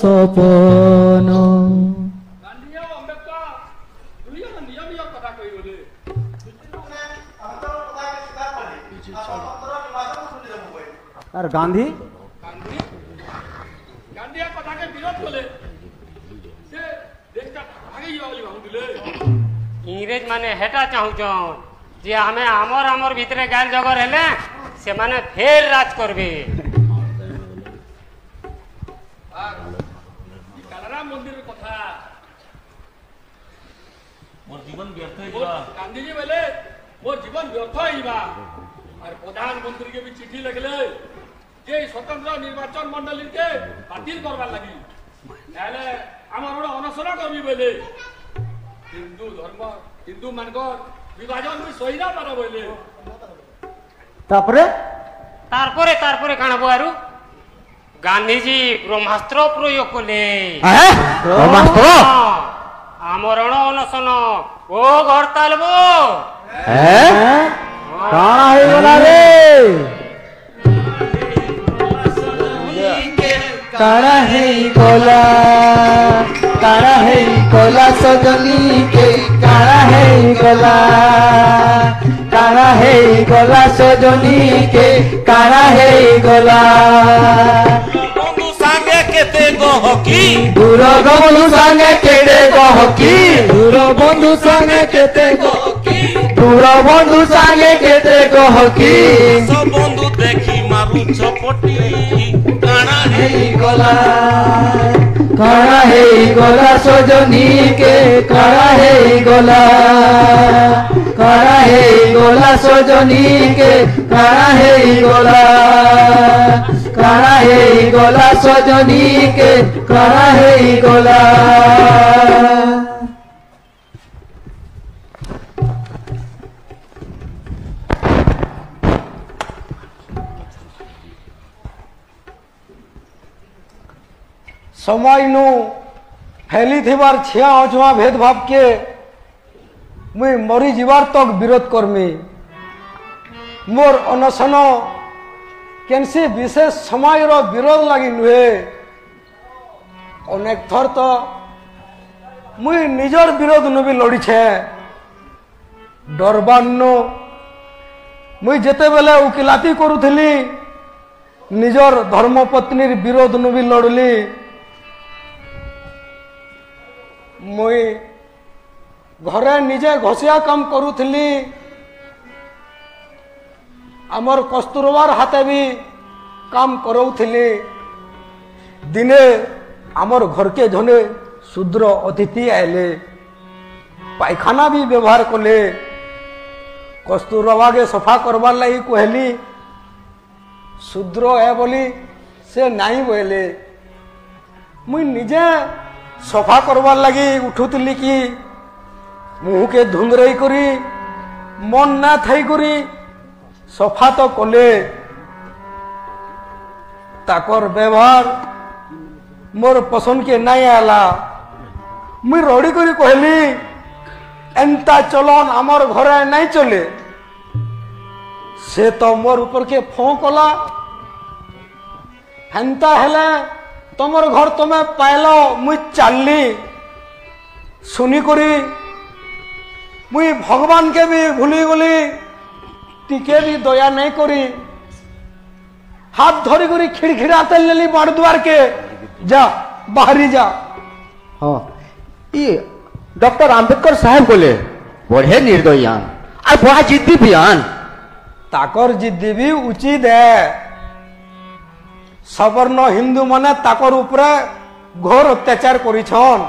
Speaker 2: सपन
Speaker 3: আর গান্ধী
Speaker 7: গান্ধী কথাকে বিরোধ কলে সে দেশটা ভাগে যাওয়া বলি ভাবুলে
Speaker 1: इंग्रेज माने हेटा चाहूछन जे हमें आमर भितरे गाल जगर हेले से माने फेर राज करबे
Speaker 7: আর কালারাম মন্দিরের কথা
Speaker 9: मोर जीवन व्यर्थ है
Speaker 7: गांधीजी बोले मोर जीवन व्यर्थ होइबा और प्रधानमंत्री के भी चिट्ठी लिखले जे स्वतंत्र निर्वाचन मंडली के बातिल करबार लगी नाले आमर बड़ अनशन करबी बोले हिंदू धर्म हिंदू मानकर विभाजन भी सहीरा पार बोले
Speaker 3: তারপরে
Speaker 1: तारपरे काना बुआरू गांधीजी ब्रह्मास्त्र प्रयोग कले
Speaker 3: ব্রহ্মাস্ত্র
Speaker 1: आमरण अनशन ओ हड़ताल बो
Speaker 3: কানা হয়ে গলা রে
Speaker 2: कारा है गोला सजनी के कारा है गोला सजनी के कारा है गोला
Speaker 9: बंधु सांगे केते गहकी
Speaker 2: दूर बंधु संगे केते गहकी दूर बंधु संगे केते गहकी दूर बंधु संगे केते गहकी
Speaker 9: सब बंधु देखी मारू छपटी काना
Speaker 2: कारा है गोला सजनी के कारा है गोला सजनी के कारा है गोला सजनी के कारा है गोला
Speaker 8: समय नु फैली थिबार छिया अछुआ भेदभाव के मुई मरी जीवार तक विरोध करमी मोर अनशन केनसी विशेष समय रो विरोध लगी नुहे अनेक थर तो मुई निजर विरोध नु भी लड़ी छे डरबान्नो मुई जेते बेले उकिलाती करूथली निजर धर्मपत्नीर विरोध नु भी लड़ली मुई घरे निजे घसिया काम करूथली आमर कस्तूरबार हाथे भी काम करौथली दिने आमर घर के जने शूद्र अतिथि आले पायखाना भी व्यवहार कले कस्तूरबा के सफा करवार लगी कहली शूद्र है बोली से नहीं बोले मुई निजे सफा करवार लगी उठुतली कि मुह के धुंदरई करी मन ना थई करी सफा तो कले ताकर व्यवहार मोर पसंद के नहीं आला मुई रड़ी करी कहली एंता चलन आमर घरे नहीं चले से तो मोर ऊपर के फों कला हेंता हेले तुमर घर तुम्हें पाइलो मुई चालली सुनी करी मुई भगवान के भी भूली गली टिके भी दया नहीं करी हाथ धरी करी खिड़खिड़ा तेल लेली बाड़ द्वार के जा बाहरी जा
Speaker 3: हाँ ये डॉक्टर आम्बेडकर साहेब बोले बड़े निर्दयान और बड़ा जिद्दी भी आन
Speaker 8: ताकर जिद्दी भी उचित है सवर्ण हिंदू माने ताकर उपरे घोर अत्याचार करिछन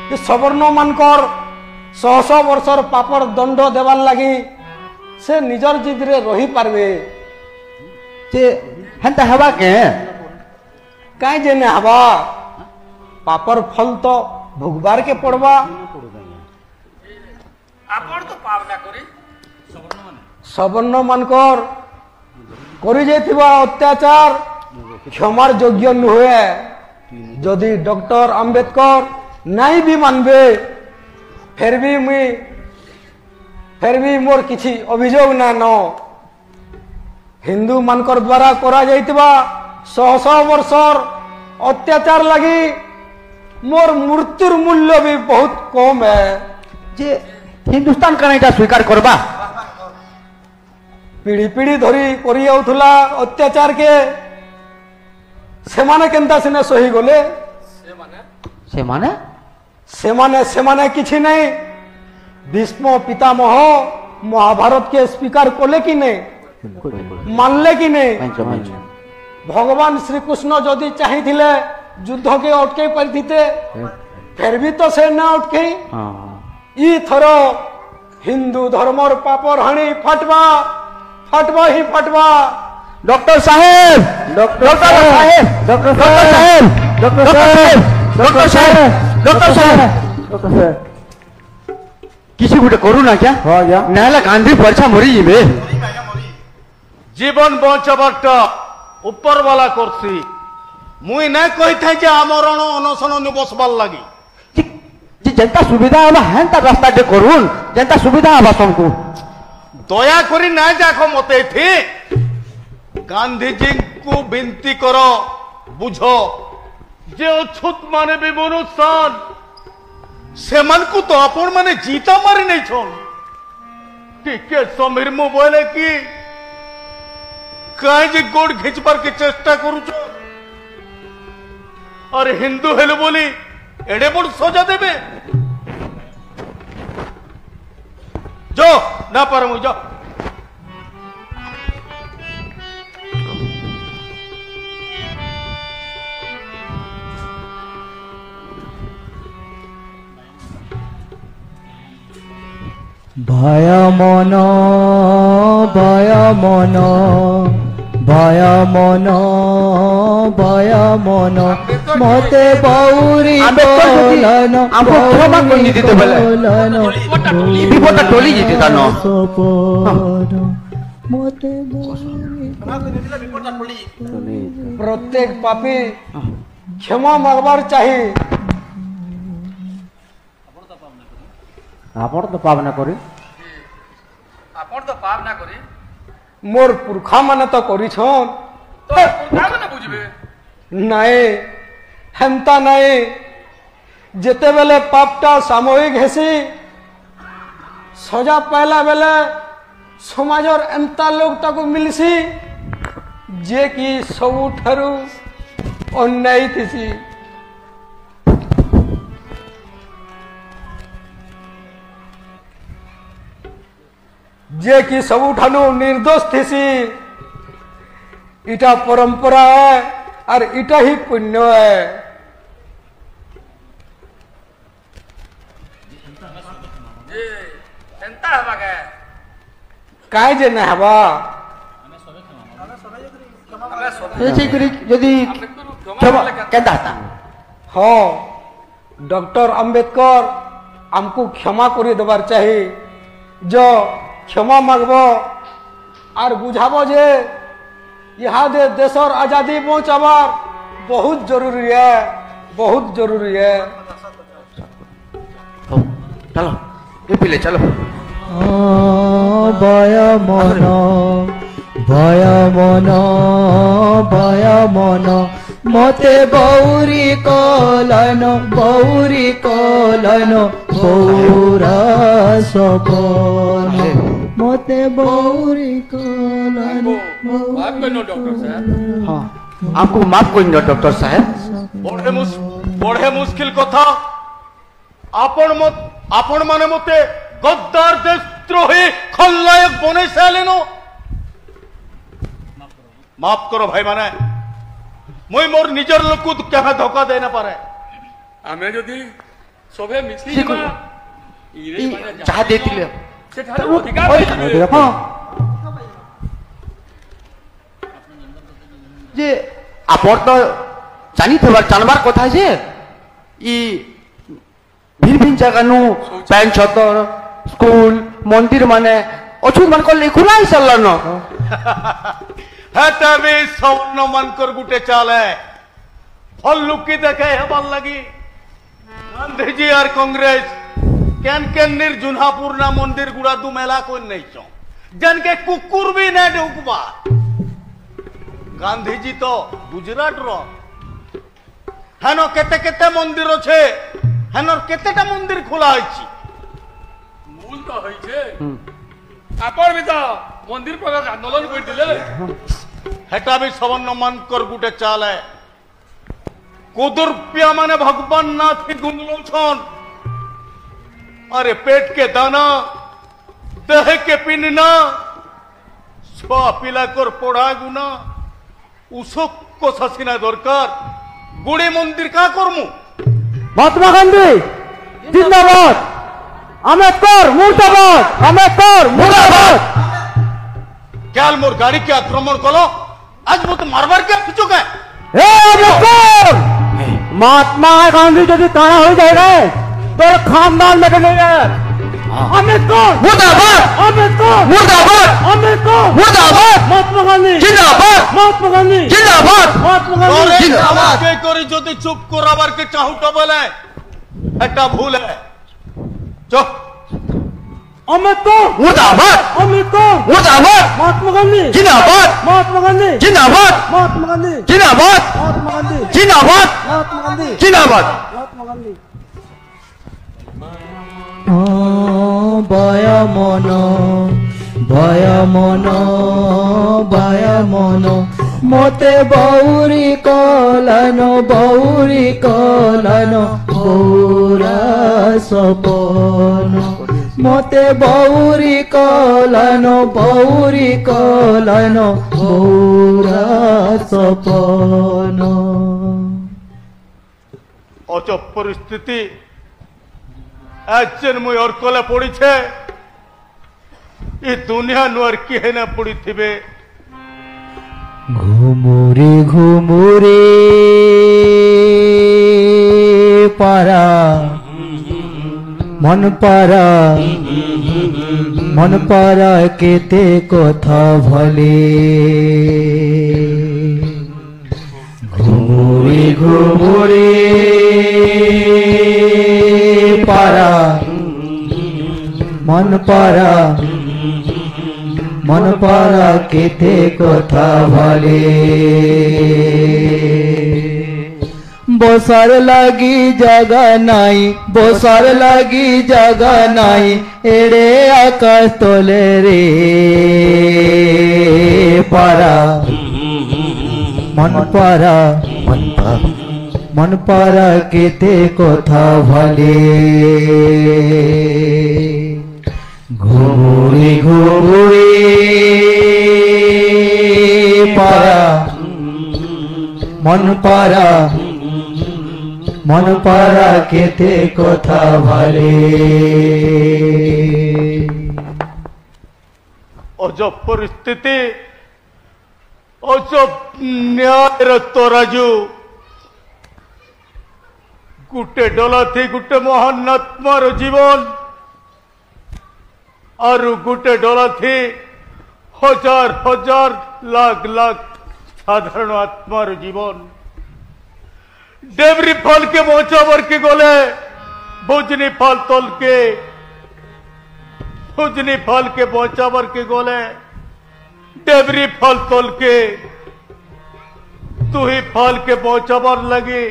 Speaker 8: कि सवर्ण मानकर 100 वर्षर पापर दंड देवार लगी से निजर जिद रे रही पारबे
Speaker 3: जे हेंता हवा के
Speaker 8: काई जेने हवा पापर फल तो भोगबार के पड़वा
Speaker 7: आपण तो पावना करी
Speaker 8: सवर्ण मानकर करी जाइथिबा अत्याचार क्षमार योग्य नुहे जदि डॉक्टर आम्बेडकर नहीं भी मानबे फिर भी मोर किछि अभियोग ना न हिंदू मानकर द्वारा करा जाइथिबा 100 वर्षर अत्याचार लगी मोर मृत्युर मूल्य भी बहुत कम है
Speaker 3: जे हिंदुस्तान का नहीं स्वीकार करबा
Speaker 8: पीढ़ी पीढ़ी धरी करी आउथुला अत्याचार के सेमाने केंता सिने सही गले सेमाने किछि नहीं भीष्म पितामह महाभारत के स्वीकार कले कि नहीं मानले कि नहीं भगवान श्री कृष्ण जदि चाहिथिले युद्ध के अटके परिथिते फिर भी तो से ना अटके ई थर हिंदू धर्मर पापर हाणी फटवा ही फटवा
Speaker 3: डॉक्टर साहेब डॉक्टर साहेब डॉक्टर साहेब डॉक्टर साहेब डॉक्टर साहेब डॉक्टर साहेब किसी गुटे करू ना क्या नाला गांधी पर्चा मरी जीवे
Speaker 5: जीवन बचाबाटा ऊपर वाला करसी मुई ना कहि थे जे आमरण अनशन बसबार लगी
Speaker 3: जे जनता सुविधा हवा हेंता रास्ता दे करून जनता सुविधा हवा सबको
Speaker 5: दया करी ना जाखो मते थी गांधी जी को विनती करो बुझो जे अछूत माने भी मनुष्य सेमन को तो अपन माने जीता मारी नहीं छोड़ टिके समीर मु बोले कि कहीं जे गोड़ खिंचबार की चेष्टा करू और हिंदू हेलो बोली एडे बड़ सजा देबे जो ना पर मु जो
Speaker 2: भय मन भय मन भय मन भय मन मते बौरी बोलन
Speaker 3: हमको क्षमा कोई नहीं देते बोले विपदा टोली जीते था नो
Speaker 2: मते
Speaker 8: प्रत्येक पापी क्षमा मांगबार चाहिए
Speaker 3: आपण तो पाप ना करी
Speaker 8: मोर पुरखा माने तो करी छन
Speaker 7: तो पुरखा माने बुझबे
Speaker 8: नहीं हेंता नहीं जेते बेले पापटा सामूहिक हेसी सजा पहला बेले समाजर एंता लोग ताको मिलसी जे कि सबुठारु अन्याय थिसी जे कि सबुठानु निर्दोष थिसी इटा परंपरा है और इटा ही पुण्य है काय जे ना हवा
Speaker 3: यदि केदा था
Speaker 8: हाँ डॉक्टर आम्बेडकर हमको क्षमा कर देवार चाहिए जो क्षमा मांगबो और बुझाबो जे यहाँ दे देशर आजादी पहुंचाबार बहुत जरूरी है
Speaker 3: चलो ये पीले चलो
Speaker 2: भय मन भय मन भय मन मते बौरी कलन बौरा सपन मते बौरी कलन
Speaker 7: माफ करनो डॉक्टर साहब
Speaker 3: हाँ आपको माफ करेंगे डॉक्टर साहब
Speaker 5: बड़े मुश्किल कथा आपण माने मते गद्दार देशद्रोही खलनायक बने सालेनो माफ करो भाई माने मुई मोर निजर लोक क्या धोखा देना पारे
Speaker 7: आमे जदि सबे मिसी
Speaker 3: चाह देतिले
Speaker 7: अधिकार
Speaker 3: हां जे आपण तो जानी थबार जानबार कथा जे ई भिन्न भिन्न जगह नु बैंक छतर स्कूल मंदिर माने अछुत मान को लिखुला ही चलला न
Speaker 5: हेता भी सौन मनकर गुटे चाले फल लुकी देखे हेबार लगी गांधी जी और कांग्रेस केन केन निर्जुन्हापुर ना मंदिर गुड़ा दु मेला को नहीं छो जन के कुकुर भी न ढुकबा गांधी जी तो गुजरात रो हेनो केते केते मंदिर छे हेनो केतेटा मंदिर खुला होइछि
Speaker 7: मूल तो होई छे आपण भी तो मंदिर पर आंदोलन कर दिले
Speaker 5: हेटा भी सवर्ण मान कर गुटे चाल है कुदुरपिया माने भगवान नाथ की गुंदलो छन अरे पेट के दाना देह के पिनना छुआ पिला कर पढ़ा गुना उसक को ससिना दरकार गुड़ी मंदिर का करमु
Speaker 3: महात्मा गांधी जिंदाबाद अम्बेडकर मुर्दाबाद अम्बेडकर मुर्दाबाद
Speaker 5: क्या मोर गाड़ी के आक्रमण करो आज वो तो मारवार के खींचो गए
Speaker 3: महात्मा गांधी यदि ताना हो जाएगा तो खानदान में नहीं है अम्बेडकर मुर्दाबाद अम्बेडकर मुर्दाबाद अम्बेडकर मुर्दाबाद महात्मा गांधी जिंदाबाद महात्मा गांधी जिंदाबाद महात्मा गांधी
Speaker 5: जिंदाबाद के करी যদি চুপ করাবার के চাহুটা বলে এটা ভুল है চুপ
Speaker 3: अम्बेडकर मुर्दाबाद अम्बेडकर मुर्दाबाद महात्मा गांधी जिंदाबाद महात्मा गांधी जिंदाबाद महात्मा गांधी जिंदाबाद महात्मा गांधी जिंदाबाद महात्मा गांधी जिंदाबाद महात्मा गांधी भय मन भय मन भय मन मते बौरी कलन बौरा सपन मते बौरी कलन बौरा सपन
Speaker 5: अचो परिस्थिति आज मुई और कले पड़ी छे ई दुनिया नुआर किहे ना पड़ी थिबे
Speaker 3: घुमुरे घुमुरे पारा मन पारा केते कथा भले घुमुरे घुमुरे पारा मन पारा केते कथा भले बसार लागी जगह नाई बसार लागी जगह नाई एड़े आकाश तोले रे पारा मन पारा केते कथा भले घुमुरे घुमुरे पारा मन पारा केते कथा भले
Speaker 5: अजब परिस्थिति अजब न्याय तराजू गुटे डला थी गुटे महान आत्मार जीवन और गुटे डला थी हजार हजार लाख लाख साधारण आत्मार जीवन डेबरी फल के मोचावर के गोले भुजनी फल तोल के भुजनी फल के मोचावर के गोले डेबरी फल तोल के तू ही फल के मोचावर लगी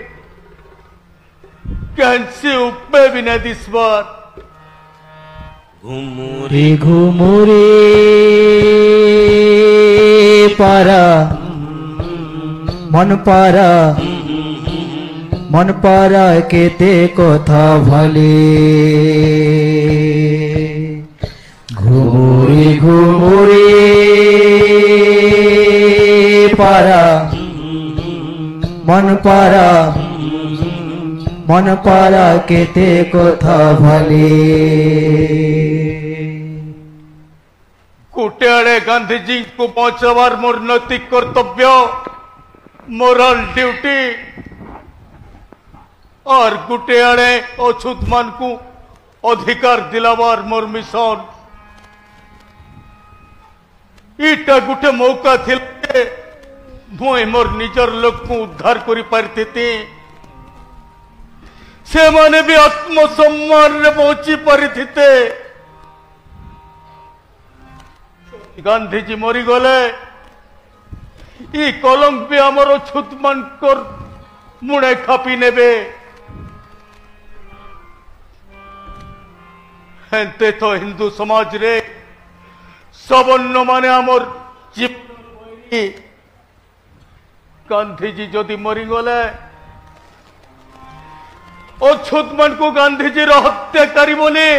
Speaker 5: कैंसी उपे भी न दिसवार
Speaker 3: घुमुरे घुमुरे पारा मन पारा केते कथा भले घुमुरी घुमुरी पारा मन पारा केते कथा भले
Speaker 5: गोटे आड़े गांधीजी को पहुंचवार मोर नैतिक कर्तव्य मोरल ड्यूटी और गोटे आड़े अछूत मान को अधिकार दिलावार मोर मिशन इटा गोटे मौका थिले मुई मोर निजर लोक को उद्धार करि पारिथिति से माने भी आत्मसम्मान रे पहुंची पारिथिते गांधीजी मरी गले ई कलंक भी आमर छुत मान कर मुड़े खापी नेबे हेंते तो हिंदू समाज रे सबन्न माने आमर जीवन गांधीजी जदि मरी गले अछूत मान को गांधीजी हत्याकारी बोली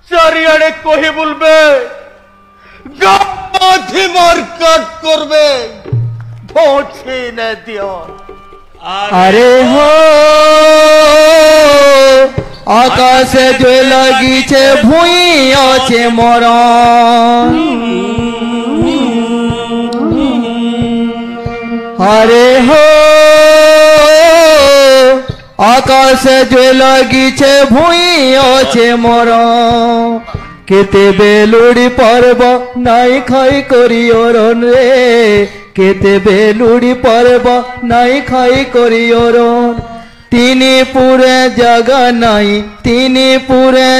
Speaker 5: चारिआडे कही बोलबे गांधी मारकाट करबे भोंछी ने दियो
Speaker 3: अरे हो आकाशे जो लगीछे भुई আছে মরণ अरे हो आकाशे जो लगीछे भुई আছে মরণ केते बेलुड़ी पर्व नाई खाई करी ओरन रे केते बेलुड़ी पर्व नाई खाई करी ओरन तीनी पूरे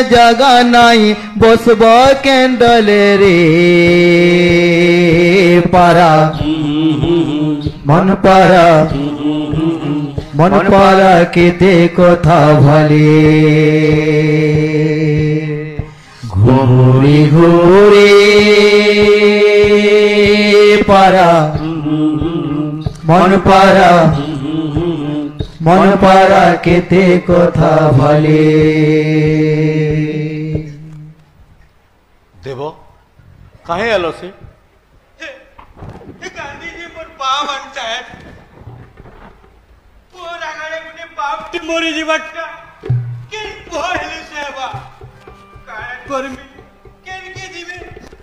Speaker 3: जगह नाई बसबा कैंडले रे पारा मन पारा केते कथा भले घुरी घुरी पारा मन पारा केते कथा भले
Speaker 5: देव कहे आलो से
Speaker 9: गांधीजी मोर पाव साहेब मोर आगाड़े गुने पाव टी मोरी जीवटा केन कहले सेवा काय करमी केन के दिबे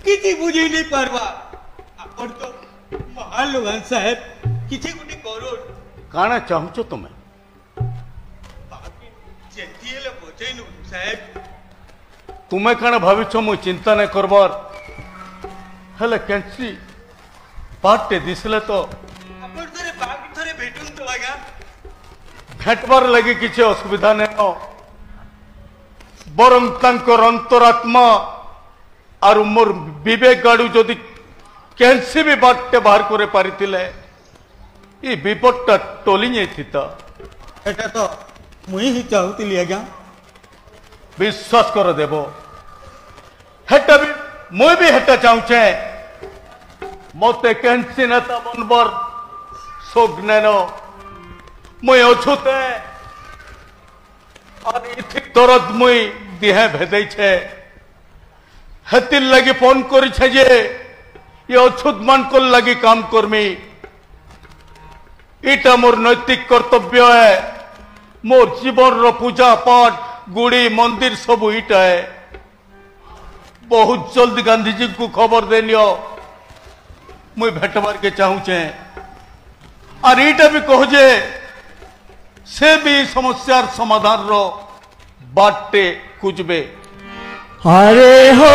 Speaker 9: किछि बुझी नहीं परवा आपण तो महान लोगन साहेब किछि गुने करो
Speaker 5: काना चाहूचो तुम्हें
Speaker 9: जेतिले बोझैनु साहेब
Speaker 5: तुम्हें काना भाविछ मु चिंता नहीं करबार हेले कैंसी पाटे दिसले तो
Speaker 9: आपण तरे बागी थरे भेटुन तो आगा
Speaker 5: भेटबार लगी किसी असुविधा नहीं बरं तांकर अंतरात्मा और मोर विवेक गाड़ू जदि कैंसी भी बाटे बाहर करे पारिथिले ई विपदटा टोली नहीं थिता
Speaker 9: एटा तो मुई ही चाहूतिली आगा
Speaker 5: विश्वास कर देबो हेटा भी मुई भी हेटा चाहूचे मते कैंसी नेता बनबर सोग्नेन मुई अछुते और इथि दरद मुई दिहे भेदै छे हेतिल लगी फोन करि छे जे ये अछुत मान को लगी काम करमी इटा मोर नैतिक कर्तव्य है मोर जीवन रो पूजा पाठ गुड़ी मंदिर सब इटा है बहुत जल्द गांधीजी को खबर देनियो मुई भेटबार के चाहूचे और इटा भी कहो जे से भी समस्यार समाधान रो बाटे खुजबे
Speaker 3: अरे हो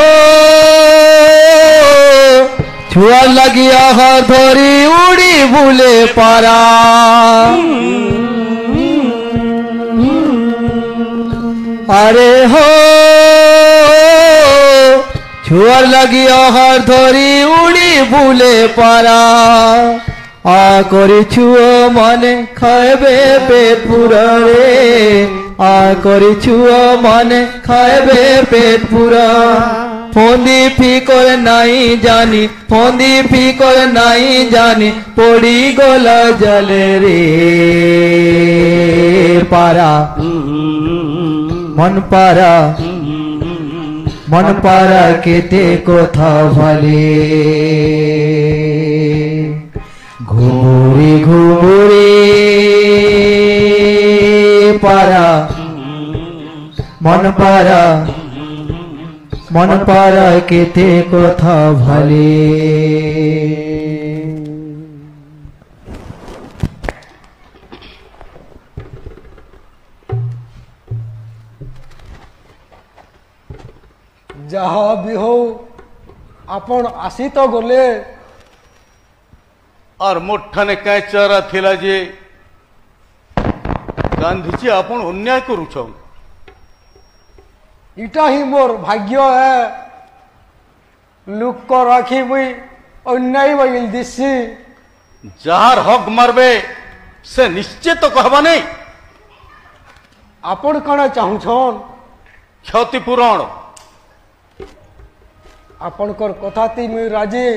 Speaker 3: छुआ लगिया धरी उड़ी बुले पारा अरे हो छुआ लगिया धरी उड़ी बुले पारा आ करी छुआ माने खाएबे पेट पूरा रे आ करी छुआ माने खाएबे पेट पूरा ফন্দি ফিকর নাই জানি ফন্দি ফিকর নাই জানি পড়ি গলা জলে রে পারা মন পারা কেতে কথা ভালে ঘুরি ঘুরি পারা মন পারা কেতে কথা ভালে
Speaker 8: जहा भी हो आपण आसी तो गले
Speaker 5: और मोठाने कहीं चारा थिला जे गांधी जी आपण अन्याय करूछ
Speaker 8: इटा ही मोर भाग्य है लुक को राखी मुई अन्याय बगिल दिसी
Speaker 5: जार हक मारबे से निश्चित तो कहबा नहीं
Speaker 8: आपण कण चाहू छन
Speaker 5: क्षतिपूरण
Speaker 8: आपणकर कथाती मुई राजी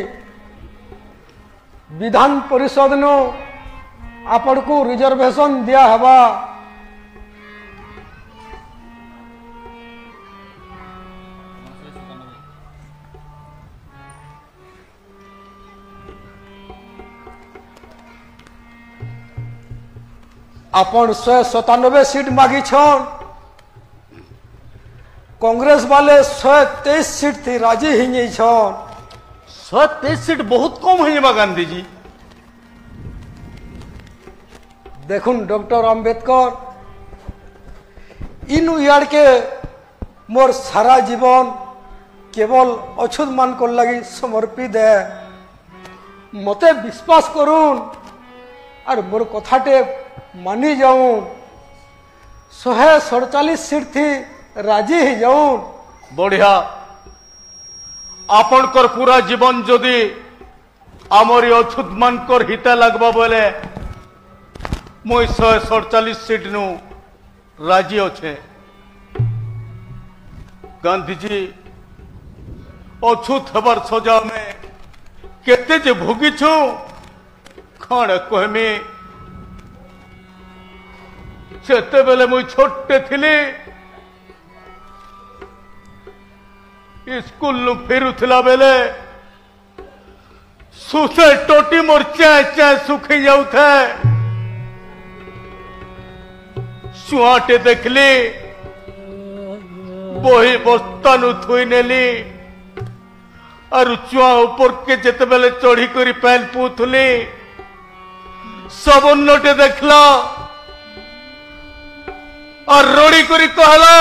Speaker 8: विधान परिषद नो आपण को रिजर्वेशन दिया हवा आपण 197 सीट मागी छन कांग्रेस वाले 123 सीट थी राजी ही छन
Speaker 5: 123 सीट बहुत कम है गांधी जी
Speaker 8: देखुन डॉक्टर अंबेडकर इनु यार के मोर सारा जीवन केवल अछूत मान को लगी समर्पित है मते विश्वास करूं और मोर कथाटे मानी जाऊं 147 सीट थी राजी ही जाऊं
Speaker 5: बढ़िया आपणकर पूरा जीवन जदि आमरी अछूत मानकर हिता लगबा बोले मुई 147 सीट नु राजी अच्छे गांधी जी अछूत हबार सजा में केते जे भोगी छु कण कहमी सेते बेले मुई छोटे थिली स्कूल नु फेरुथिला बेले सुसे टोटी मोर चाय चाय सुखी जाऊ थे छुआटे देखली बही बस्ता नु थुई नेली और छुआ ऊपर के जेते बेले चढ़ी करी पैन पुथली सबन्नटे देखला और रोड़ी करी कहला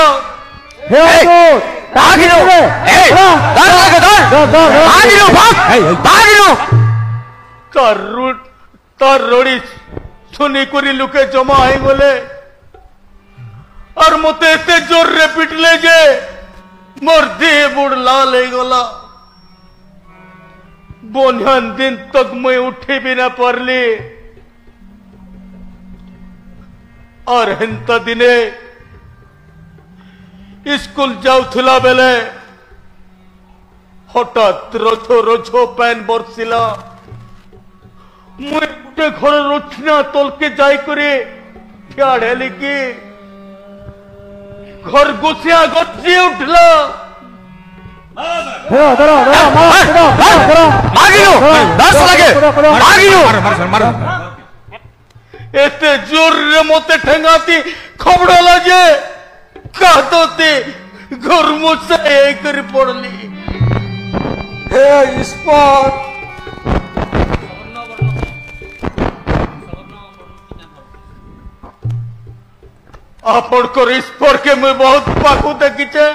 Speaker 5: तार रोड़ी सुनी करी लुके जमा है बोले और मते एते जोर रे पिटले जे मोर देह बुड़ लाल है गला बोनियान दिन तक मैं उठी भी ना परली और हिंता दिने स्कूल जाऊला बेले हठात रोछो रोछो पैन बरसिला मुझे गोटे घर रोचना तल के जाई करे ठियाड़ेली की घर गुसिया गजी उठला एते जोर रे मते ठेंगाती खबड़ला जे कहते घर मुझसे कर पड़ली
Speaker 8: हे इस पर
Speaker 5: आपणकर इस पर के मैं बहुत पाखु देखीचे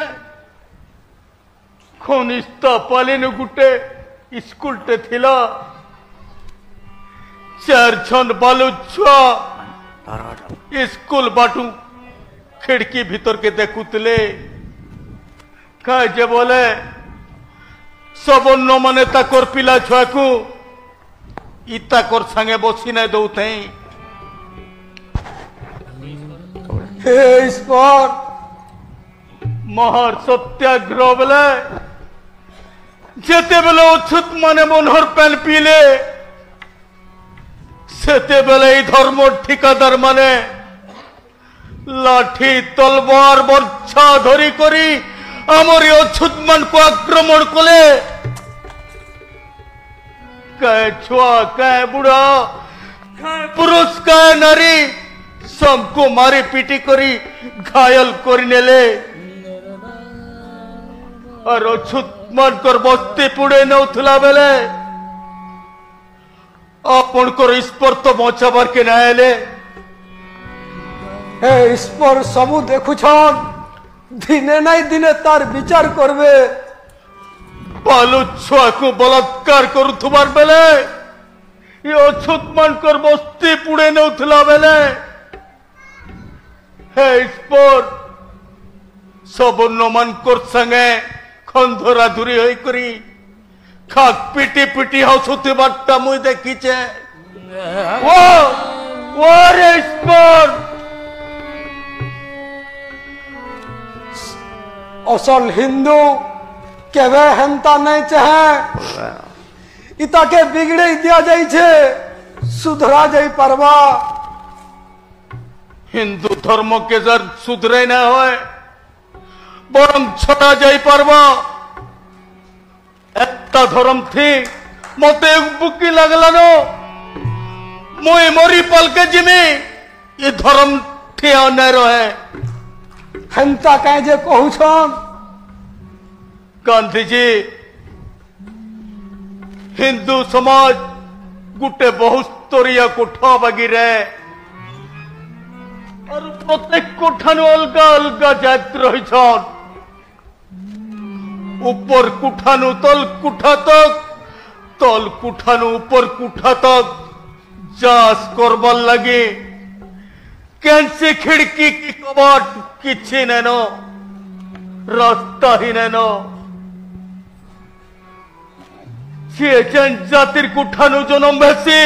Speaker 5: खनिस्ता पालिन गुटे स्कूल टे थिला 4 जन बालू छुआ स्कूल बाटू खिड़की भीतर के देखुतले कहे जे बोले सबन्न माने ताकर पिला छुआ को इताकर संगे बसी नहीं दौते
Speaker 8: इस पर
Speaker 5: महार सत्याग्रह बोले जेते बेले अछूत माने मनोहर पेन पीले सेते बेले धर्म ठिकादार माने लाठी तलवार बर्छा धरी करी आमरी अछूत मान को आक्रमण कले काय छुआ काय बुढ़ा काय पुरुष काय नारी सबको मारी पीटी करी घायल करनेले और अछूत मान कर बस्ती पुड़े नौथला बेले आपण कर ईश्वर तो बचाबार के नायले
Speaker 8: हे ईश्वर सबू देखुछन दिने नहीं दिने तार विचार करबे
Speaker 5: बालू छुआ को बलात्कार करुथुबार बेले ये अछूत मान कर बस्ती पुड़े नौथला बेले हे ईश्वर सबन मान कर संगे खंधरा धुरी होई करी खाक पिटी पिटी हसुती बाट्टा मुई देखीचे वो रे ईश्वर
Speaker 8: असल हिंदू केवे हेमता नहीं चाहे इता के बिगड़े दिया जाई छे सुधरा जाई परवा
Speaker 5: हिंदू धर्म के जर सुधरे न होए बरम छड़ा जाई परवा एता धर्म थी मते बुकी लगला नो मुई मोरी पल के जिमी ये धर्म थी न रहे
Speaker 8: हेमता कहे जे कहू छन
Speaker 5: गांधी जी हिंदू समाज गुटे बहुस्तरीय कोठा बगिरे और प्रत्येक कोठानु अलगा अलगा जात रही छन ऊपर कुठानु तल कुठा तक तल कुठानु ऊपर कुठा तक जांच करबार लगे कैंसी खिड़की की कबाट किछि नेनो रास्ता ही नेनो जेन जातिर कुठानु जन्म भेसी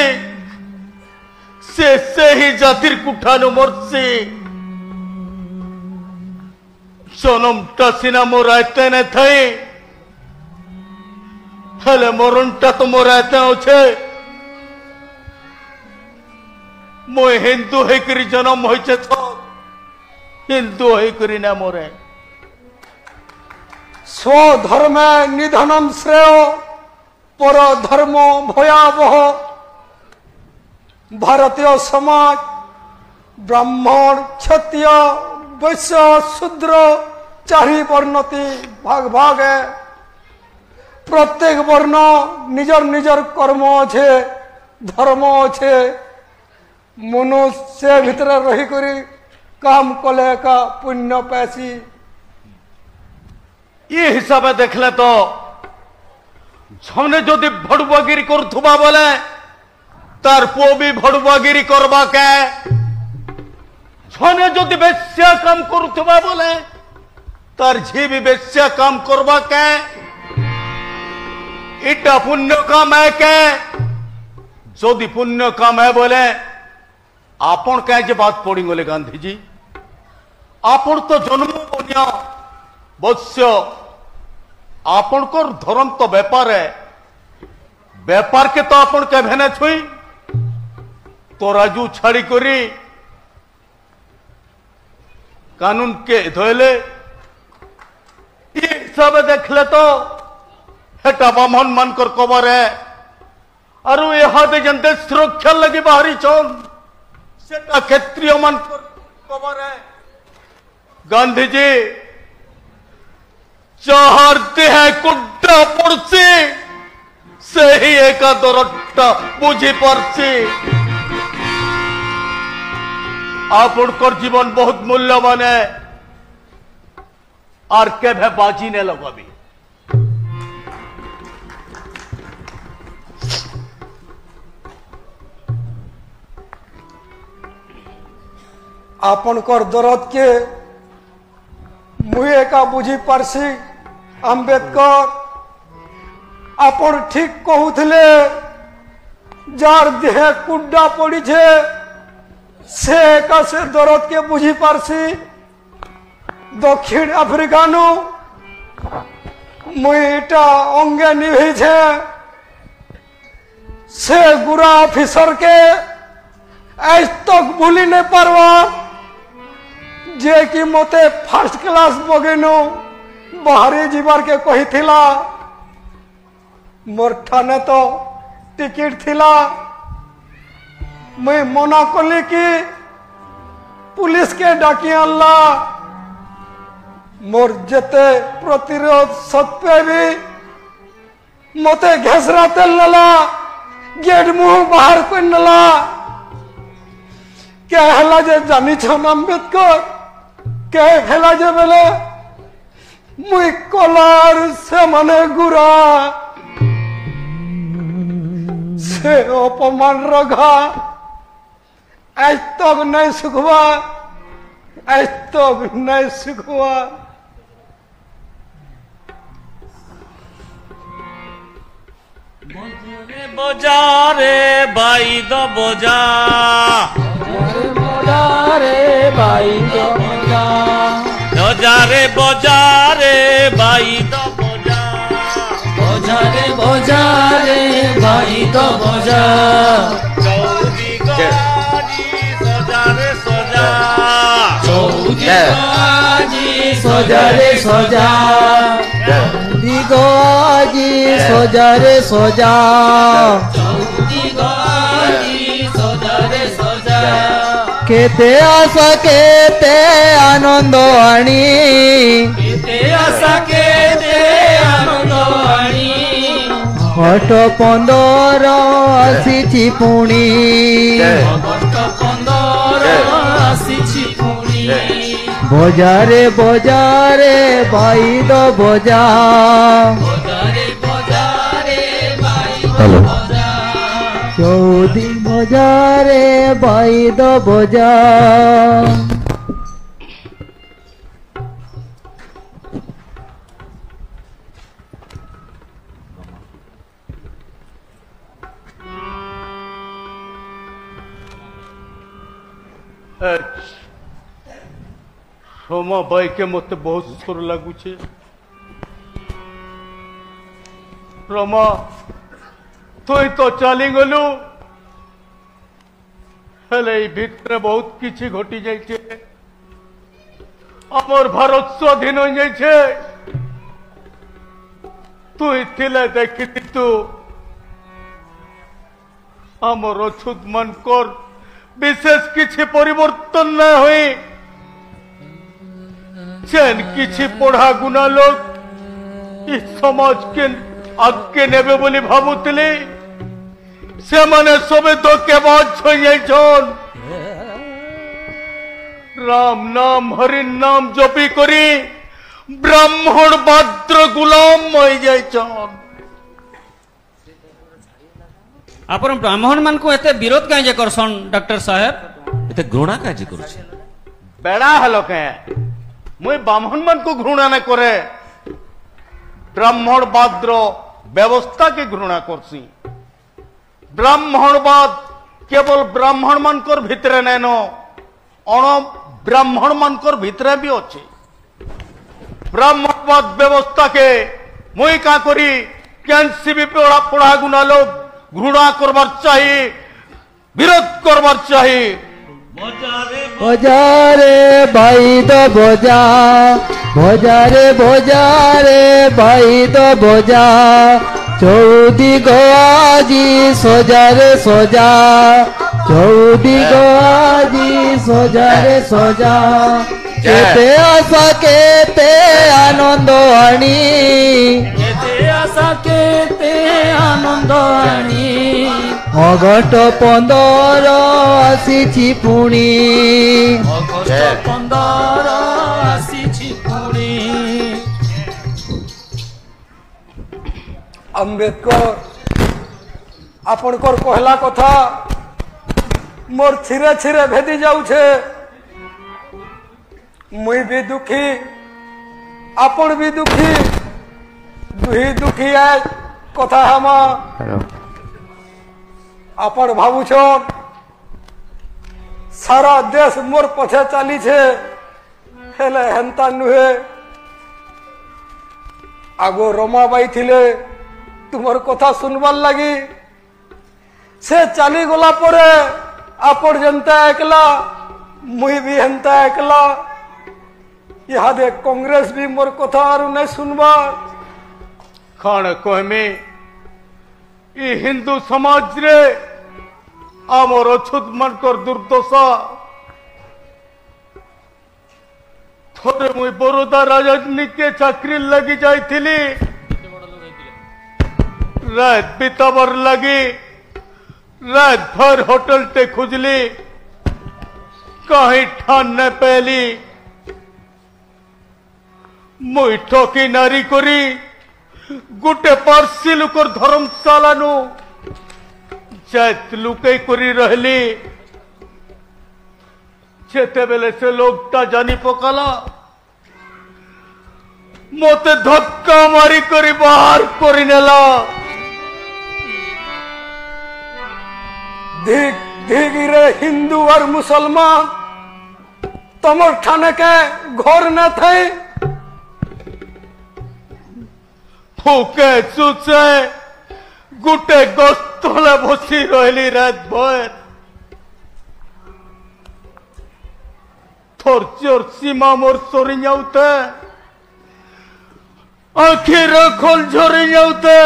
Speaker 5: से ही जातिर कुठानु मरसी जन्मटा सिना मोरायते न थई हेले मरणटा तो मोरायते अच्छे मोय हिंदू होकर जन्म होइछे हिंदू होकर ना मोरे
Speaker 8: स्वधर्म निधनम श्रेय पर धर्म भयावह भारतीय समाज ब्राह्मण क्षत्रिय वैश्य शूद्र चारि वर्णति भाग भाग है प्रत्येक वर्ण निजर निजर कर्म अच्छे धर्म अच्छे मनुष्य भीतर रही करी काम कले का पुण्य पैसी
Speaker 5: ये हिसाब देखले तो जने जदि भड़ुआगिरी करुवा बोले तार पुओ भी भड़ुआगिरी करवा के जने जदि बेश्या काम करुवा बोले तार झी भी बेश्या काम करवा के इटा पुण्य काम है के जदि पुण्य काम है बोले आपण क्या जे बात पड़ी गले गांधी जी आपण तो जन्म बनिया वत्स्य आपण को धर्म तो व्यापार है व्यापार के तो आपण के भेने छुई तो राजू छाड़ी करी कानून के धोले ये सब देखले तो हेटा बामन मान कर कबर है और यहाँ जनते सुरक्षा लगी बाहरी चौन सेटा क्षेत्रीय मान कर कबर है गांधी जी चाहते हैं कुड्डा पड़सी से ही एक दरट्टा बुझी पड़सी आप उनकर जीवन बहुत मूल्यवान है और के बाजी ने लगा भी
Speaker 8: आपनकर दरद के मुहे का बुझी पारसी अंबेडकर आपण ठीक कहूले जार देह कुड्डा पड़ी छे से का से दरद के बुझी पारसी दक्षिण अफ्रीका नु मुई इटा अंगे निभे से गुरा ऑफिसर के आज तक भूली नहीं पारवा जे कि मते फर्स्ट क्लास बगेनु बाहरी जीवार के कही थिला मोर ठाने तो टिकट थिला मैं मना कली कि पुलिस के डाकी अल्ला मोर जेते प्रतिरोध सत्वे भी मते घेसरा तेल नला गेट मुंह बाहर को नला क्या हेला जे जानी छन अम्बेडकर क्या हेला जे बेले मुई कलार से मने गुरा से अपमान रखा आज तक नहीं सुखवा आज तक नहीं सुखवा
Speaker 10: बजा रे भाई दो बजा
Speaker 3: रे भाई दो बजा
Speaker 10: बजा रे भाई दो बजा
Speaker 3: रे भाई दो बजा
Speaker 10: चौदी गाजी सजा रे सजा
Speaker 3: सोजा रे सोजा दिगोजी सोजा रे सोजा केते आशा केते आनंद आनी
Speaker 10: केते आशा केते आनंद आनी
Speaker 3: हट 15 आसीछि पुणी बजारे भाई दो बजा चौदी बजारे भाई दो बजा
Speaker 5: सोमा भाई के मत बहुत सुर लगुचे रमा तुई तो चली गलु हेले भितर बहुत किछि घटी जाइछे हमर भारत स्वाधीन हो जाइछे तुई थिले देखि तू हमर अछूत मन कर विशेष किछि परिवर्तन न होई चैन किछि पढ़ा गुना लोग इस समाज के आगे नेबे बोली भाबुतले से माने सबे तो के बात हो जाइछन राम नाम हरि नाम जपी करी ब्राह्मण बाद्र गुलाम होई जाइछन
Speaker 6: आपण ब्राह्मण मान को एते विरोध काहे जे करसन डॉक्टर साहब
Speaker 10: एते घृणा काहे जे करू छे
Speaker 5: बेड़ा हलो के मुई ब्राह्मण मान को घृणा न करे ब्राह्मणवाद्र व्यवस्था के घृणा करसी ब्राह्मणवाद केवल ब्राह्मण मानकर भितरे नैनो अण ब्राह्मण मानकर भितरे भी अच्छे ब्राह्मणवाद व्यवस्था के मुई का करी केनसीबी पढ़ा गुना लोग घृणा करबार चाहिए विरोध करबार चाहिए
Speaker 3: बजारे भाई दो बजा रे भाई दो बजा चौदी गोजी सोजा रे सोजा चौदी गोजी सोजा रे सोजा केते आशा केते आनंद आनी केते आशा केते आनंद आनी अगस्ट 15 आसीछि पुणी अगस्ट 15 आसीछि पुणी
Speaker 8: अम्बेडकर आपणकर कहला कथा मोर छिरे छिरे भेदी जाउछे मुई भी दुखी आपण भी दुखी दुही दुखी है कथा हम आपण भावुछन सारा देश मोर पछे चली छे हेले हेंता नुहे आगो रमाबाई थिले तुमर कथा सुनबार लगी से चली गला परे आपण जनता एकला मुई भी हंता एकला इहादे कांग्रेस भी मोर कथा आरु नहीं सुनबार
Speaker 5: खाण कहमी इ हिंदू समाज रे आमर अछूत मानकर दुर्दशा थोड़े मुई बरोदा राजनीति के चाकरी लगी जाइथिली रात बिताबर लगी रात भर होटल ते खुजली कहीं ठान न पहली मुई ठोकी नारी करी गुटे पार्सी लुकर धर्मशाला नु जात लुकई करी रहली जेते बेले से लोकटा जानी पकाला मते धक्का मारी करी बाहर करी नेला
Speaker 8: धीगी रे हिंदू और मुसलमान तमर ठाने के घर न थे
Speaker 5: फूके चुचे गुटे गस्तले बसी रहली रात भर थोर चोर सीमा मोर सोरी जाऊते आखिर खोल झोरी जाऊते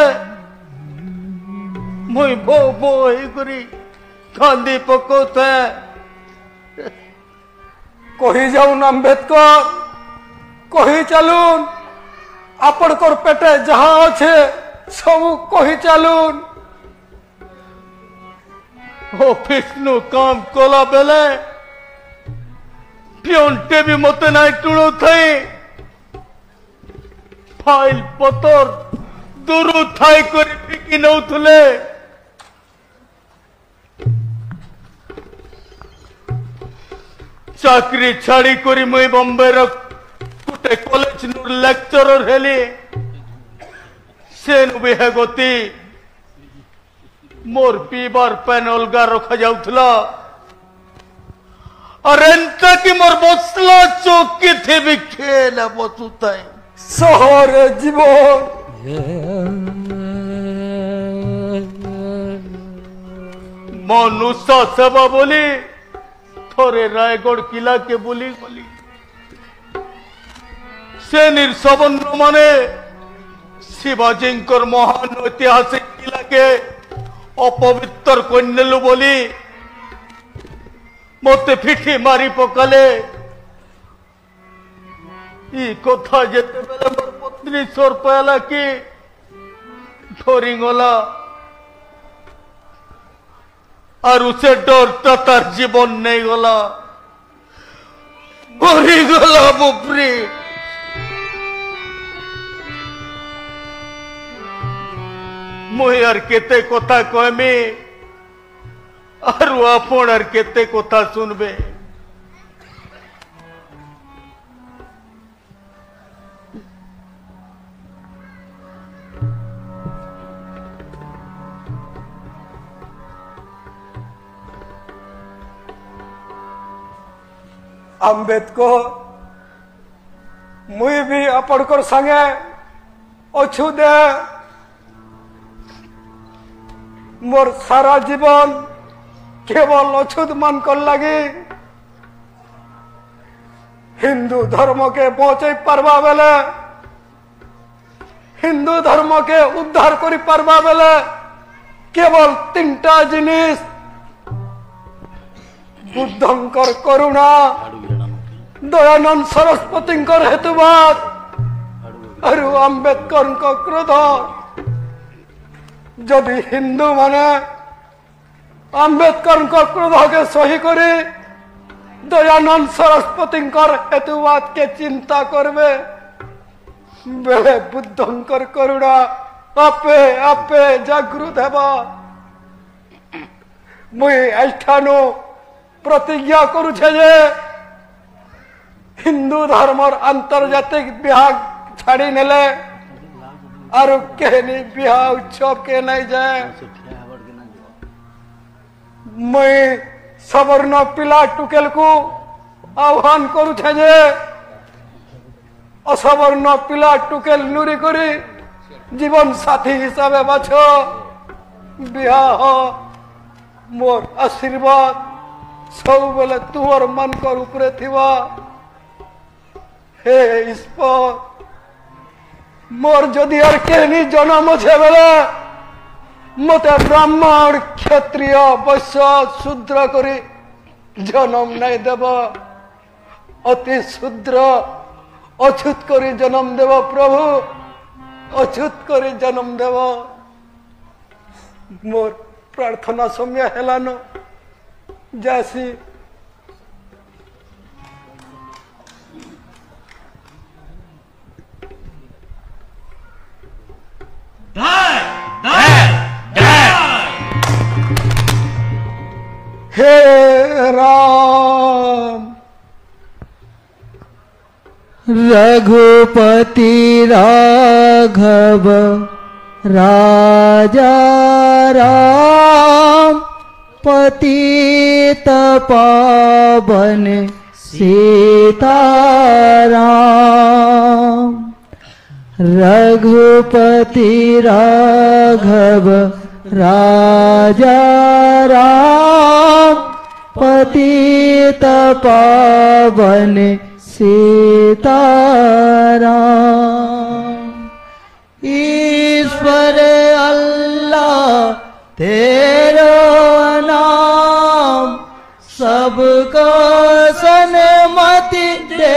Speaker 5: मुई बो बो करी खांदी पकोते
Speaker 8: कही जाऊन अम्बेडकर कही चलून आपण कर पेटे जहाँ अच्छे सब कही चलून
Speaker 5: ऑफिस नु काम कला बेले पियोंटे भी मते नाई टुणो थई फाइल पतर दूरू थाई करी फिकी नउथले चाकरी छाड़ी करी मुई बॉम्बे रो कुटे कॉलेज नु लेक्चरर हेली सेनु भी है गति मोर पीबार पेन अलगा रखा जाउथला और एंता की मोर बसला चौकी थे भी खेला बसुताई
Speaker 8: शहर जीवन
Speaker 5: मनुष्य सेवा बोली थोरे रायगढ़ किला के बोली बोली से निर्सबन्न माने शिवाजी महान ऐतिहासिक किला के अपवित्र कन्यालु बोली मते फिठी मारी पकाले ई कथा जेते बेले मोर पत्नी सोर पाला कि धरी गला और उसे डरता तार जीवन नहीं गला मरी गला बुपरी मुई और केते कथा कहमी और आपण और केते कथा सुनबे
Speaker 8: अम्बेडकर मुई भी आपणकर संगे अच्छु दे मोर सारा जीवन केवल अछूत मान कर लगी हिंदू धर्म के बचाई पारबा बेले हिंदू धर्म के उद्धार करी पारबा बेले केवल तीनटा जिनिस बुद्धंकर करुणा दयानंद सरस्वती हेतुवाद और अम्बेडकर क्रोध जदि हिंदू माने अम्बेडकर क्रोध के सही करी दयानंद सरस्वती हेतुवाद के चिंता करबे बेले बुद्धंकर करुणा आपे आपे जागृत हेबा मुई ऐठानु प्रतिज्ञा करुछे जे हिंदू धर्म आंतर्जातिक विभाग छाड़ी नेले और कहनी बिहा उत्सव के नहीं जाए मैं सवर्ण पिला टुकेल को आह्वान करुछे जे অসবর্ণ পিলা টুকেল নুরি করে জীবন সাথী হিসাবে বাছ বিবাহ মোর আশীর্বাদ सबुबले तुमर मन कर उपरे थिवा हे ईश्वर मोर जदि और केनी जन्म छे बेले मते ब्राह्मण क्षत्रिय वैश्य शूद्र करी जन्म नहीं देव अति शूद्र अछूत करी जन्म देव प्रभु अछूत करी जन्म देव मोर प्रार्थना समय हेलानो जैसी हे राम
Speaker 3: रघुपति राघव राजा राम पतित पावन सीताराम रघुपति राघव राजा राम पतित पावन सीताराम ईश्वर अल्लाह तेरो नाम सबको सन्मति दे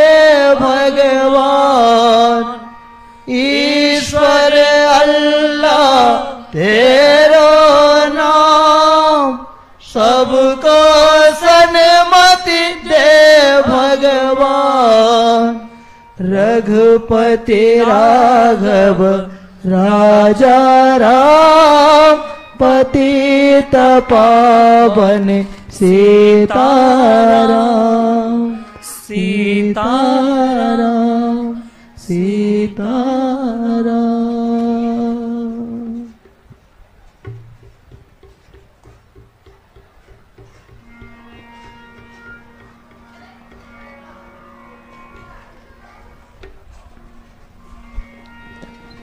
Speaker 3: भगवान ईश्वर अल्लाह तेरो नाम सबको सन्मति दे भगवान रघुपति राघव राजा राम पतित पावन सीताराम सीताराम सीताराम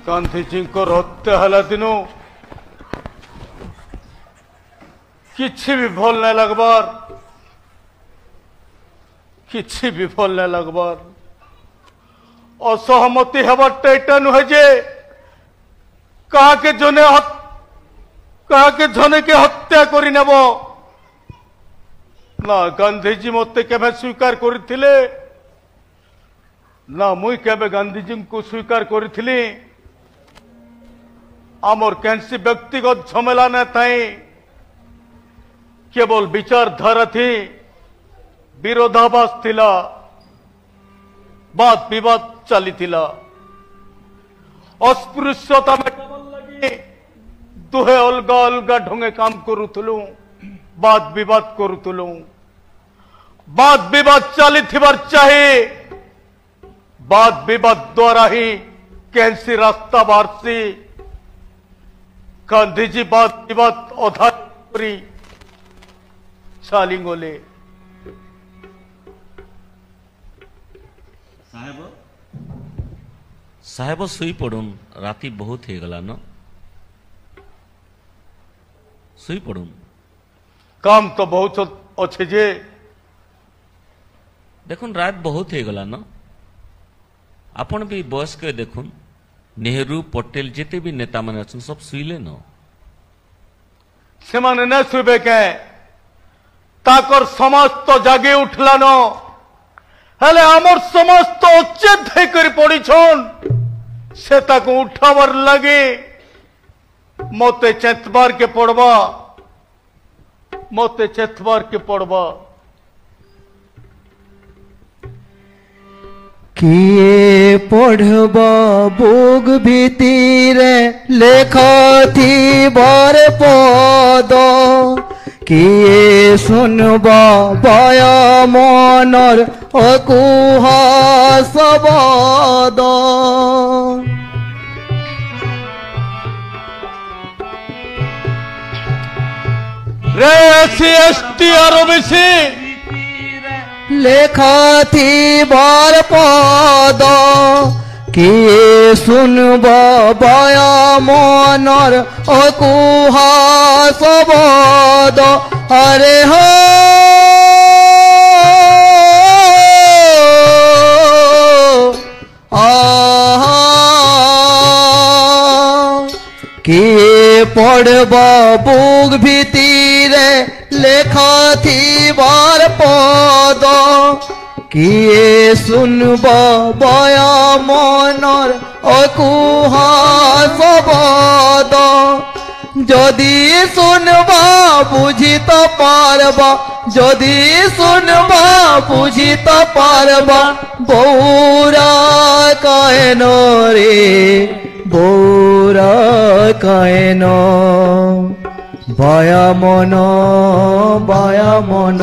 Speaker 5: गांधी जी को हत्या हला दिनों किसी भी भूल नहीं लगबार किसी भी भूल नहीं लगबार असहमति हबार एटा नुहे जे कहा के जने के हत्या करी नेब ना गांधीजी मते केबे स्वीकार करिथिले ना मुई केबे गांधीजी को स्वीकार करिथिली आमर कैंसी व्यक्तिगत झमेला न थाई केवल विचारधारा थी विरोधाभास थिला बात विवाद चली थिला अस्पृश्यता मेटाबल लगी दुहे अलगा अलगा ढंगे काम करुथलु बात विवाद करुथलु बात विवाद चली थिबार चाहिए बात विवाद द्वारा ही कैंसी रास्ता बारसी गांधीजी बात विवाद अधार करी चालीगले
Speaker 10: साहेब सुई पड़ुन राति बहुत हो गला न सुई पड़ुन
Speaker 5: काम तो बहुत अच्छे जे
Speaker 10: देखुन रात बहुत हो गला न आपण भी बयस के देखुन नेहरू पटेल जिते भी नेता माने अछन सब सुईले न
Speaker 5: से माने न सुबे के ताकर समाज तो जागे उठला न हेले आमर समाज तो उच्चेद होकर पड़ी छन से ताको उठावर लगे मते चेतबार के पड़वा मते चेतबार के पड़वा
Speaker 3: किए पढ़ब बुग भीतिरे लेख थी बर पद किए सुनब बय मनर अकुह शबद
Speaker 5: रे एससी एसटी और ओबीसी
Speaker 3: লেখা থিবার পদ কিয়ে শুনব বয় মনর অকুহা শবদ হরে হো কিয়ে পড়ব বুক ভিতরে লেখা থিবার পদ কিয়ে শুনব বয় মনর অকুহা শবদ যদি শুনবা বুঝিত পারবা যদি শুনবা বুঝিত পারবা বৌরা কায়ন রে বৌরা কায়ন বায়া মন বায়া মন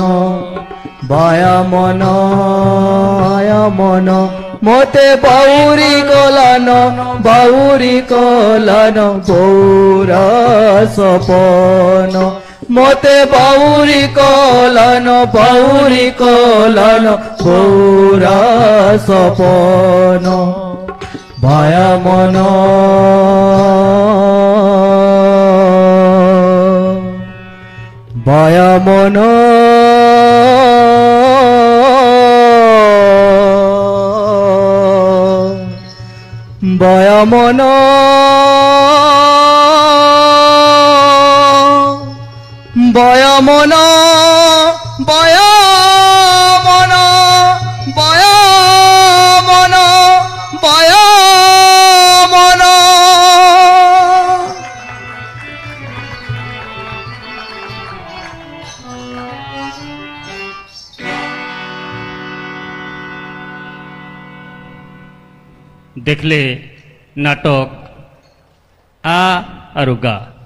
Speaker 3: বায়া মন আয়া মন মতে বাউরি কলান বৌরা সপন মতে বাউরি কলান বৌরা সপন বায়া মন বায়া মন বায়া মন বায়া মন বায়া মন বায়া মন বায়া মন
Speaker 6: देखले नाटक आ और गा।